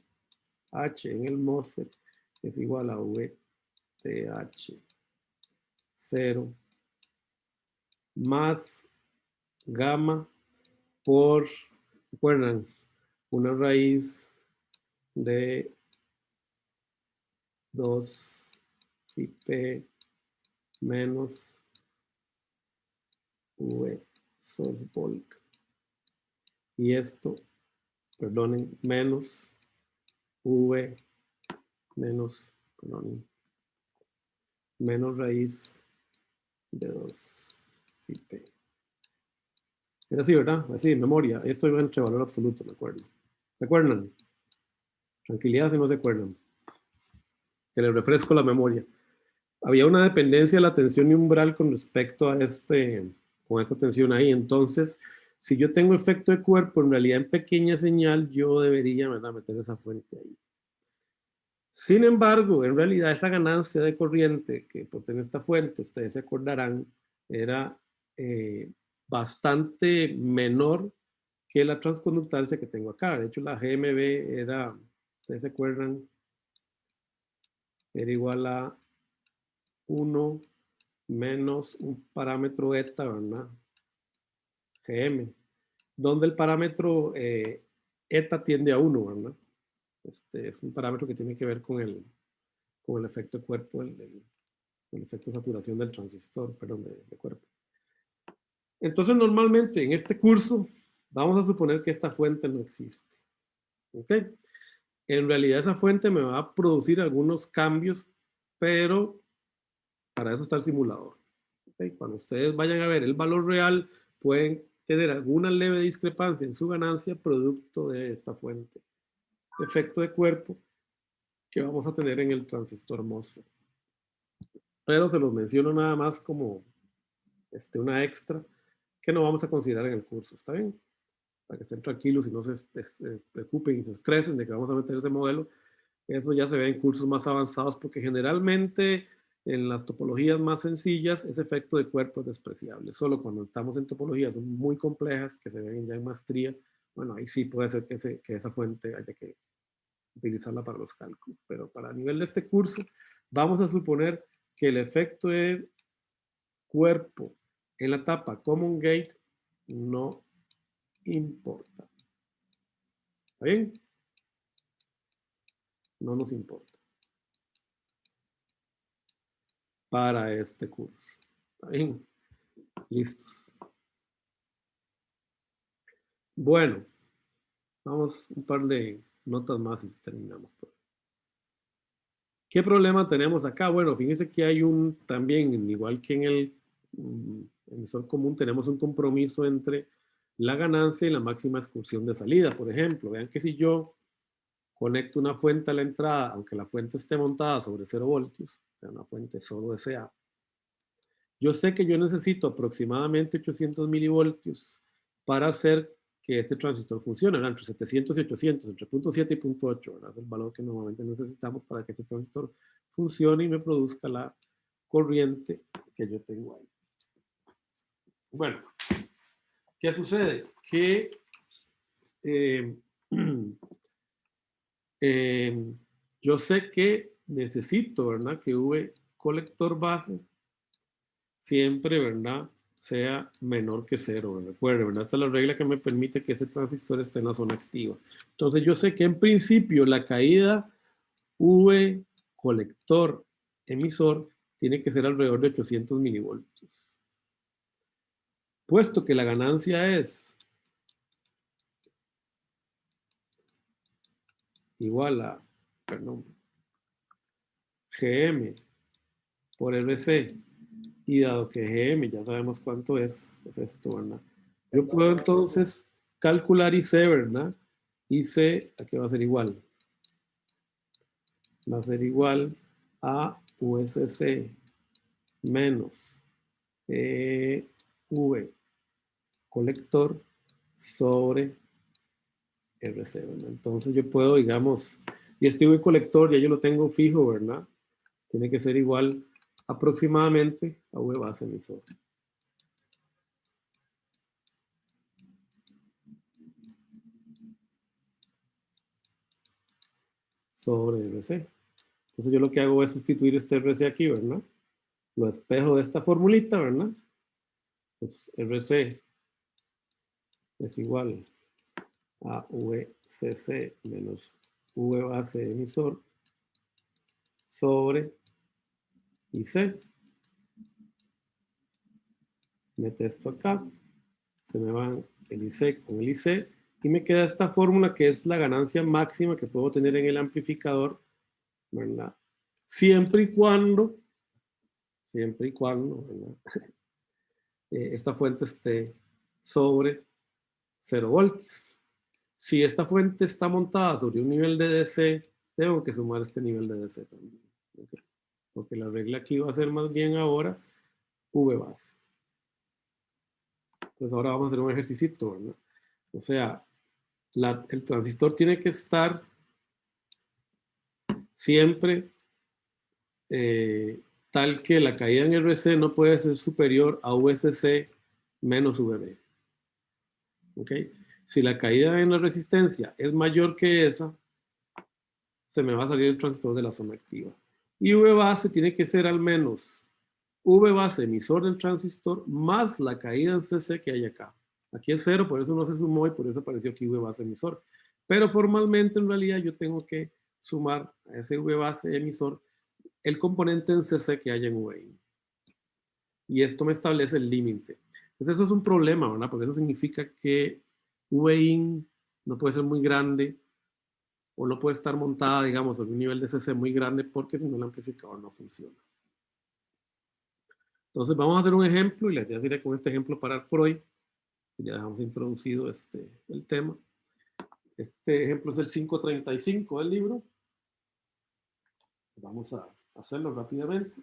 en el MOSFET es igual a VTH 0 más gamma por, ¿recuerdan? Una raíz de 2 phi p menos v source bulk. Y esto, perdonen, menos v menos, perdonen, menos raíz de 2 phi p. Era así, ¿verdad? Así, de memoria. Esto iba entre valor absoluto, me acuerdo. ¿Se acuerdan? Tranquilidad si no se acuerdan. Que les refresco la memoria. Había una dependencia de la tensión y umbral con respecto a con esta tensión ahí. Entonces, si yo tengo efecto de cuerpo, en realidad en pequeña señal, yo debería, ¿verdad?, meter esa fuente ahí. Sin embargo, en realidad esa ganancia de corriente que por tener esta fuente, ustedes se acordarán, era bastante menor que la transconductancia que tengo acá. De hecho, la GMB era, ustedes se acuerdan, era igual a 1 menos un parámetro eta, ¿verdad? GM, donde el parámetro eta tiende a 1, ¿verdad? Es un parámetro que tiene que ver con el efecto de cuerpo, el efecto de saturación del transistor, perdón, de cuerpo. Entonces, normalmente en este curso vamos a suponer que esta fuente no existe. ¿Ok? En realidad esa fuente me va a producir algunos cambios, pero para eso está el simulador. ¿Okay? Cuando ustedes vayan a ver el valor real, pueden tener alguna leve discrepancia en su ganancia producto de esta fuente. Efecto de cuerpo que vamos a tener en el transistor MOSFET. Pero se los menciono nada más como una extra que no vamos a considerar en el curso. ¿Está bien? Para que estén tranquilos y no se preocupen y se estresen de que vamos a meter ese modelo. Eso ya se ve en cursos más avanzados porque generalmente en las topologías más sencillas ese efecto de cuerpo es despreciable. Solo cuando estamos en topologías muy complejas que se ven ya en maestría, bueno, ahí sí puede ser que esa fuente haya que utilizarla para los cálculos. Pero para nivel de este curso vamos a suponer que el efecto de cuerpo en la etapa Common Gate no importa. ¿Está bien? No nos importa. Para este curso. ¿Está bien? Listos. Bueno, vamos un par de notas más y terminamos. ¿Qué problema tenemos acá? Bueno, fíjense que hay también, igual que en el emisor común, tenemos un compromiso entre la ganancia y la máxima excursión de salida. Por ejemplo, vean que si yo conecto una fuente a la entrada, aunque la fuente esté montada sobre 0 voltios, o sea, una fuente solo SA, yo sé que yo necesito aproximadamente 800 milivoltios para hacer que este transistor funcione, ¿verdad? Entre 700 y 800, entre 0.7 y 0.8, ¿verdad? Es el valor que normalmente necesitamos para que este transistor funcione y me produzca la corriente que yo tengo ahí. Bueno, ¿qué sucede? Que yo sé que necesito, ¿verdad? Que V colector base siempre, ¿verdad?, sea menor que 0. Recuerden, ¿verdad? Esta es la regla que me permite que ese transistor esté en la zona activa. Entonces yo sé que en principio la caída V colector emisor tiene que ser alrededor de 800 milivoltios. Puesto que la ganancia es igual a, perdón, GM por RC, y dado que GM ya sabemos cuánto es esto, ¿verdad? Yo puedo entonces calcular IC, ¿verdad? IC, ¿a qué va a ser igual? Va a ser igual a USC menos V colector sobre RC, ¿verdad? Entonces yo puedo, digamos, y este V colector ya yo lo tengo fijo, ¿verdad? Tiene que ser igual aproximadamente a V base emisor. Sobre RC. Entonces yo lo que hago es sustituir este RC aquí, ¿verdad? Lo despejo de esta formulita, ¿verdad? Pues RC es igual a VCC menos V base emisor sobre IC. Mete esto acá, se me van el IC con el IC y me queda esta fórmula que es la ganancia máxima que puedo tener en el amplificador, ¿verdad? Siempre y cuando, ¿verdad? Esta fuente esté sobre 0 voltios. Si esta fuente está montada sobre un nivel de DC, tengo que sumar este nivel de DC también. ¿Okay? Porque la regla aquí va a ser más bien ahora V base. Entonces ahora vamos a hacer un ejercicio, ¿verdad? O sea, el transistor tiene que estar siempre tal que la caída en RC no puede ser superior a VCC menos VB. ¿Ok? Si la caída en la resistencia es mayor que esa, se me va a salir el transistor de la zona activa. Y V base tiene que ser al menos V base emisor del transistor más la caída en CC que hay acá. Aquí es 0, por eso no se sumó y por eso apareció aquí V base emisor. Pero formalmente en realidad yo tengo que sumar a ese V base emisor el componente en CC que haya en VIN. Y esto me establece el límite. Entonces eso es un problema, ¿verdad? Porque eso significa que VIN no puede ser muy grande o no puede estar montada, digamos, a un nivel de CC muy grande porque si no el amplificador no funciona. Entonces vamos a hacer un ejemplo y les diré con este ejemplo parar por hoy. Ya dejamos introducido el tema. Este ejemplo es el 535 del libro. Vamos a hacerlo rápidamente.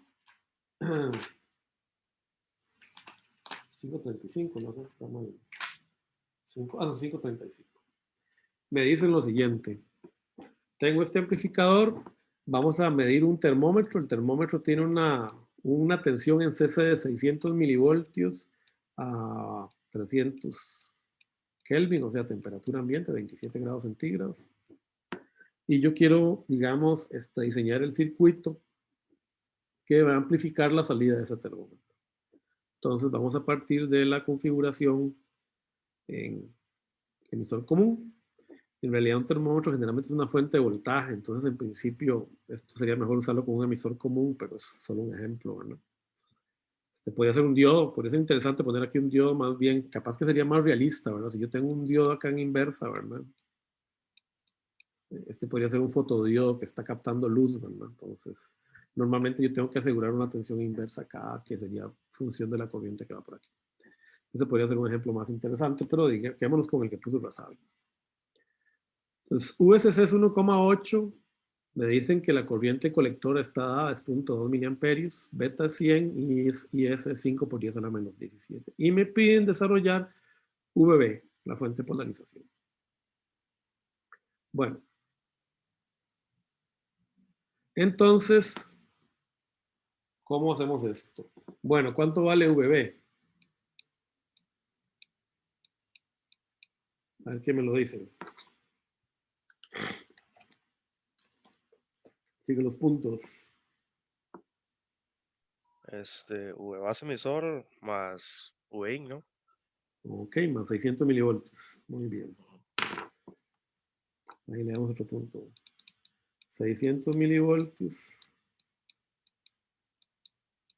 535, no sé, estamos en 535. Me dicen lo siguiente. Tengo este amplificador, vamos a medir un termómetro. El termómetro tiene una tensión en CC de 600 milivoltios a 300 Kelvin, o sea, temperatura ambiente, 27 grados centígrados. Y yo quiero, digamos, diseñar el circuito que va a amplificar la salida de ese termómetro. Entonces vamos a partir de la configuración en emisor común. En realidad un termómetro generalmente es una fuente de voltaje, entonces en principio esto sería mejor usarlo con un emisor común, pero es solo un ejemplo, ¿verdad? Podría ser un diodo, podría ser interesante poner aquí un diodo más bien, capaz que sería más realista, ¿verdad? Si yo tengo un diodo acá en inversa, ¿verdad? Podría ser un fotodiodo que está captando luz, ¿verdad? Entonces, normalmente yo tengo que asegurar una tensión inversa acá, que sería función de la corriente que va por aquí. Ese podría ser un ejemplo más interesante, pero quedémonos con el que puso Razavi. Entonces, VCC es 1,8. Me dicen que la corriente colectora está dada, es 0.2 miliamperios, beta es 100 y es 5 por 10 a la menos 17. Y me piden desarrollar VB, la fuente de polarización. Bueno. Entonces, ¿cómo hacemos esto? Bueno, ¿cuánto vale VB? A ver qué me lo dicen. Sigue los puntos. V base emisor más VIN, ¿no? Ok, más 600 milivoltios. Muy bien. Ahí le damos otro punto. 600 milivoltios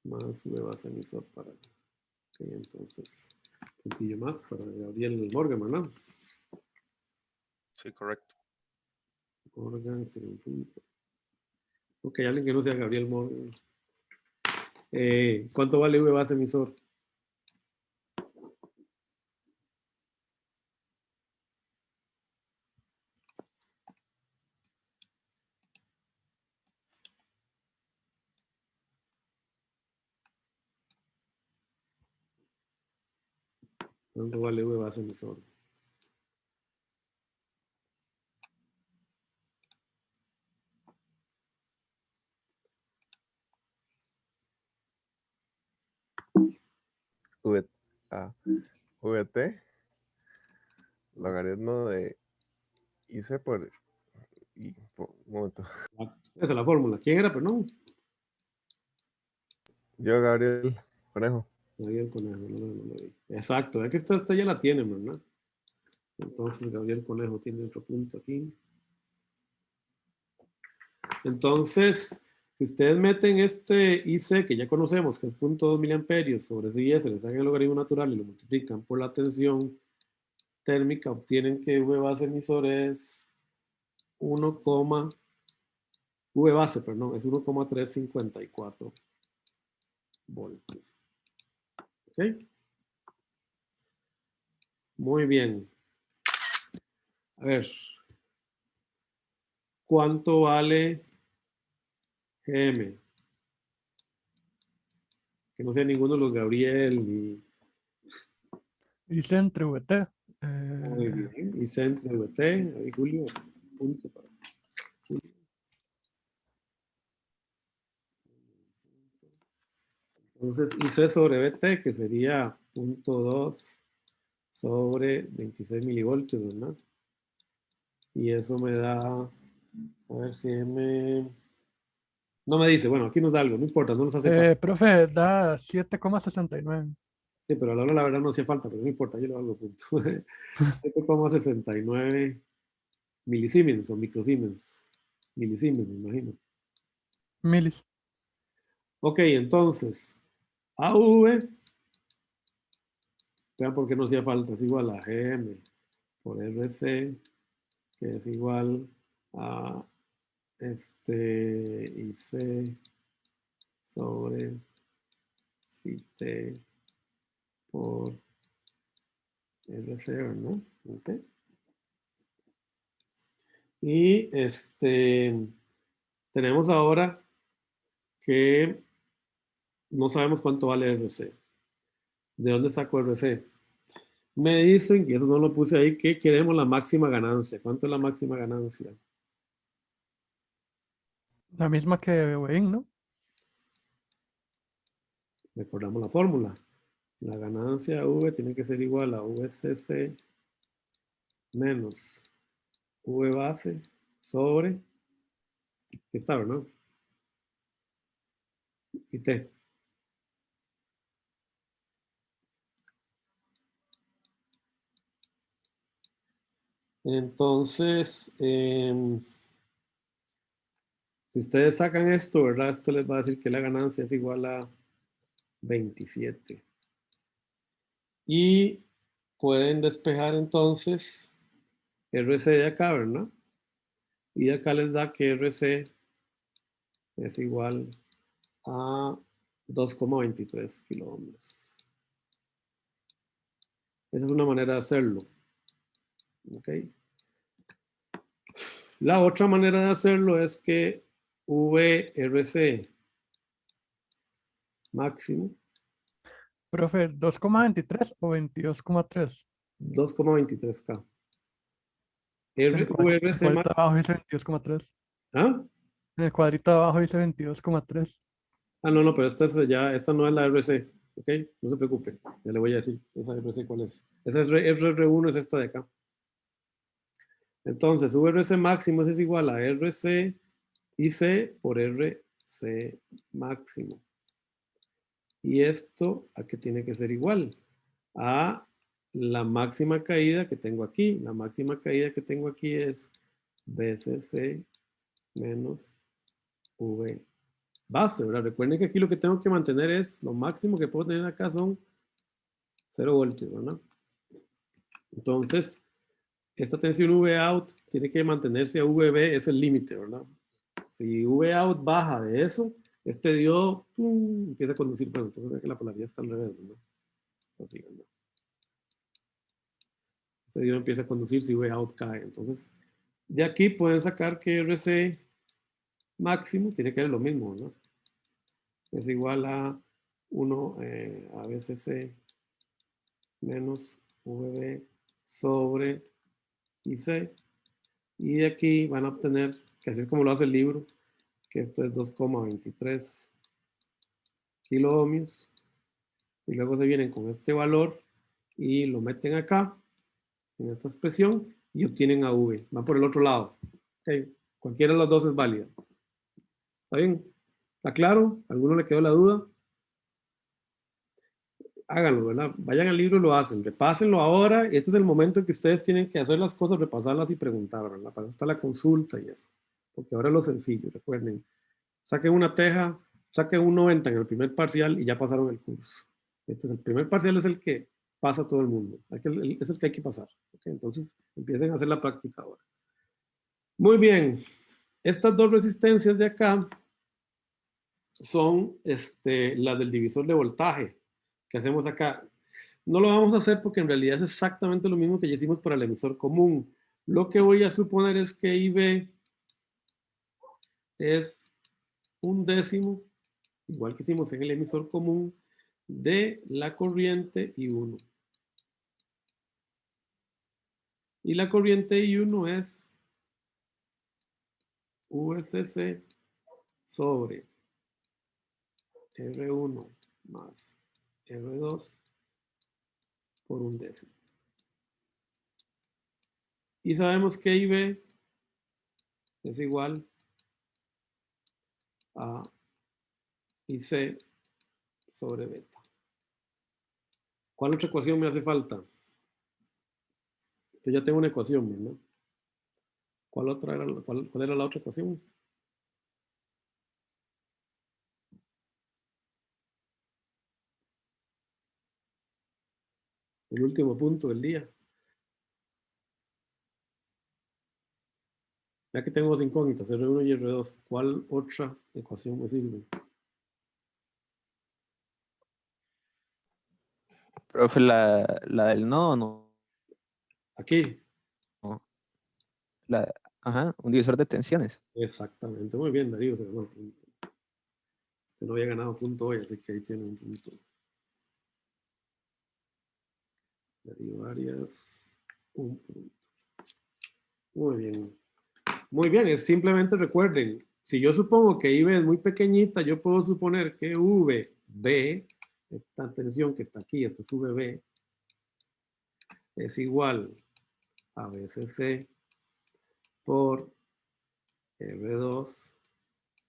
más V base emisor para... Ok, entonces, un puntillo más para Gabriel Morgan, ¿verdad? Sí, correcto. Morgan, tiene un punto. Ok, alguien que no sea Gabriel Morgan. ¿Cuánto vale V base emisor? ¿Cuánto vale V base emisor? VT, logaritmo de IC por I. Un momento. Esa es la fórmula. ¿Quién era? Perdón. Yo, Gabriel Conejo. Gabriel Conejo, no lo vi. Exacto, es que esta ya la tiene, ¿verdad? Entonces Gabriel Conejo tiene otro punto aquí. Entonces, si ustedes meten este IC que ya conocemos, que es 0.2 miliamperios sobre ese IS, le sacan el logaritmo natural y lo multiplican por la tensión térmica, obtienen que V base emisor es 1, V base, perdón, es 1,354 voltios. ¿Ok? Muy bien. A ver. ¿Cuánto vale GM? Que no sea ninguno de los Gabriel ni... Hice entre VT. Muy bien. Y centro VT. Ahí Julio. Punto para Julio. Entonces, IC sobre VT, que sería 0.2 sobre 26 milivoltios, ¿verdad? Y eso me da, a ver, GM, no me dice, bueno, aquí nos da algo, no importa, no nos hace falta. Profe, da 7,69. Sí, pero a la hora la verdad no hacía falta, pero no importa, yo le hago punto. 7,69 milisiemens o microsiemens. Milisiemens, me imagino. Milis. Ok, entonces, AV, vean por qué no hacía falta, es igual a GM por RC, que es igual a IC sobre IT por RC, ¿no? Ok. Y tenemos ahora que no sabemos cuánto vale RC. ¿De dónde saco RC? Me dicen, y eso no lo puse ahí, que queremos la máxima ganancia. ¿Cuánto es la máxima ganancia? La misma que Wein, ¿no? Recordamos la fórmula. La ganancia V tiene que ser igual a VCC menos V base sobre, ¿qué está, verdad? Y T. Entonces, si ustedes sacan esto, ¿verdad? Esto les va a decir que la ganancia es igual a 27. Y pueden despejar entonces RC de acá, ¿verdad? Y de acá les da que RC es igual a 2,23 kiloohmios. Esa es una manera de hacerlo. ¿Ok? La otra manera de hacerlo es que VRC máximo Profe, 2,23 o 22,3. 2,23K. En el VRC cuadrito de máximo. abajo dice 22,3. ¿Ah? En el cuadrito de abajo dice 22,3. Ah, no, pero esta no es la RC, ¿ok? No se preocupe, ya le voy a decir esa RC cuál es. Esa es RR1, es esta de acá. Entonces, VRC máximo es igual a RC IC por RC máximo. Y esto, ¿a qué tiene que ser igual? A la máxima caída que tengo aquí. La máxima caída que tengo aquí es BCC menos V base, ¿verdad? Recuerden que aquí lo que tengo que mantener es, lo máximo que puedo tener acá son 0 voltios, ¿verdad? Entonces, esta tensión V out tiene que mantenerse a VB, es el límite, ¿verdad? Si V out baja de eso, este diodo empieza a conducir, bueno, entonces ve que la polaridad está al revés, ¿verdad? Así, ¿verdad? Este diodo empieza a conducir si V out cae. Entonces, de aquí pueden sacar que RC máximo tiene que ser lo mismo, ¿verdad? Es igual a 1 a BCC menos VB sobre IC. Y de aquí van a obtener, que así es como lo hace el libro, que esto es 2,23 kiloohmios. Y luego se vienen con este valor y lo meten acá, en esta expresión, y obtienen a V. Van por el otro lado. Okay. Cualquiera de los dos es válida. ¿Está bien? ¿Está claro? ¿A alguno le quedó la duda? háganlo, ¿verdad? Vayan al libro y lo hacen, repásenlo ahora, y este es el momento en que ustedes tienen que hacer las cosas, repasarlas y preguntar, ¿verdad? Para eso está la consulta y eso, porque ahora es lo sencillo, recuerden, saquen una teja, saquen un 90 en el primer parcial y ya pasaron el curso. Este es el primer parcial, es el que pasa a todo el mundo, es el que hay que pasar, ¿okay? Entonces empiecen a hacer la práctica ahora. Muy bien, estas dos resistencias de acá son las del divisor de voltaje que hacemos acá. No lo vamos a hacer porque en realidad es exactamente lo mismo que ya hicimos para el emisor común. Lo que voy a suponer es que IB es 1/10, igual que hicimos en el emisor común, de la corriente I1. Y la corriente I1 es USC sobre R1 más R2 por 1/10. Y sabemos que IB es igual a IC sobre beta. ¿Cuál otra ecuación me hace falta? Yo ya tengo una ecuación, ¿no? ¿Cuál era la otra ecuación? El último punto del día. Ya que tengo dos incógnitas, R1 y R2, ¿cuál otra ecuación me sirve? Profe, la del nodo, no. Aquí. Ajá, un divisor de tensiones. Exactamente. Muy bien, Darío. Pero bueno, no había ganado punto hoy, así que ahí tiene un punto. Darío Arias, un punto. Muy bien. Muy bien, es simplemente recuerden, si yo supongo que IB es muy pequeñita, yo puedo suponer que VB, esta tensión que está aquí, esto es VB, es igual a BCC por R2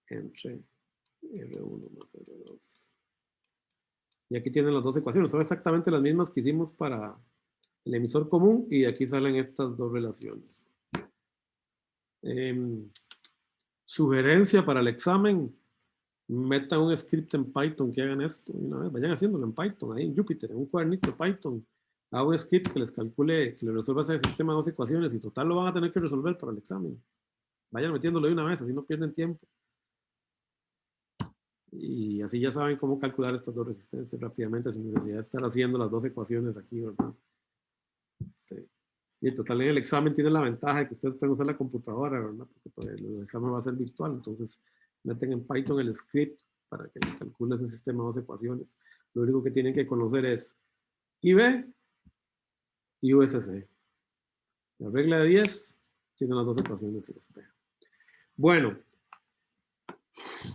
entre R1 más R2. Y aquí tienen las dos ecuaciones, son exactamente las mismas que hicimos para el emisor común y aquí salen estas dos relaciones. Sugerencia para el examen, metan un script en Python que hagan esto una vez, vayan haciéndolo en Python, ahí en Jupyter, en un cuadernito de Python, hagan un script que les calcule, que les resuelva ese sistema de dos ecuaciones y total lo van a tener que resolver para el examen. Vayan metiéndolo de una vez, así no pierden tiempo. Y así ya saben cómo calcular estas dos resistencias rápidamente sin necesidad de estar haciendo las dos ecuaciones aquí, ¿verdad? Y total en el examen tiene la ventaja de que ustedes pueden usar la computadora, ¿verdad? Porque el examen va a ser virtual, entonces meten en Python el script para que les calcule ese sistema de dos ecuaciones. Lo único que tienen que conocer es IB y USC. La regla de 10 tiene las dos ecuaciones y despeja. Bueno,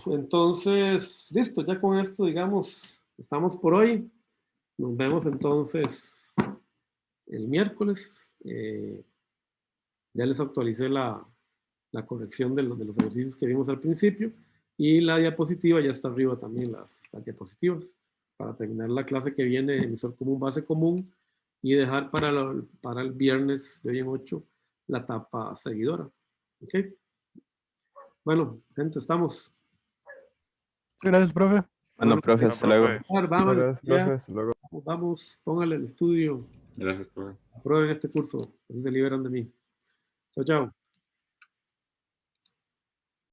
entonces, listo, ya con esto, digamos, estamos por hoy. Nos vemos entonces el miércoles. Ya les actualicé la corrección de los ejercicios que vimos al principio y la diapositiva ya está arriba también, las diapositivas, para terminar la clase que viene, emisor común, base común, y dejar para el viernes de hoy en 8 la etapa seguidora. ¿Ok? Bueno, gente, estamos. Gracias, profe. Bueno, profe, hasta luego. Vamos, Gracias, profe. Hasta luego. vamos, póngale el estudio. Gracias, profe. Aprueben este curso, así se liberan de mí. Chao, chao.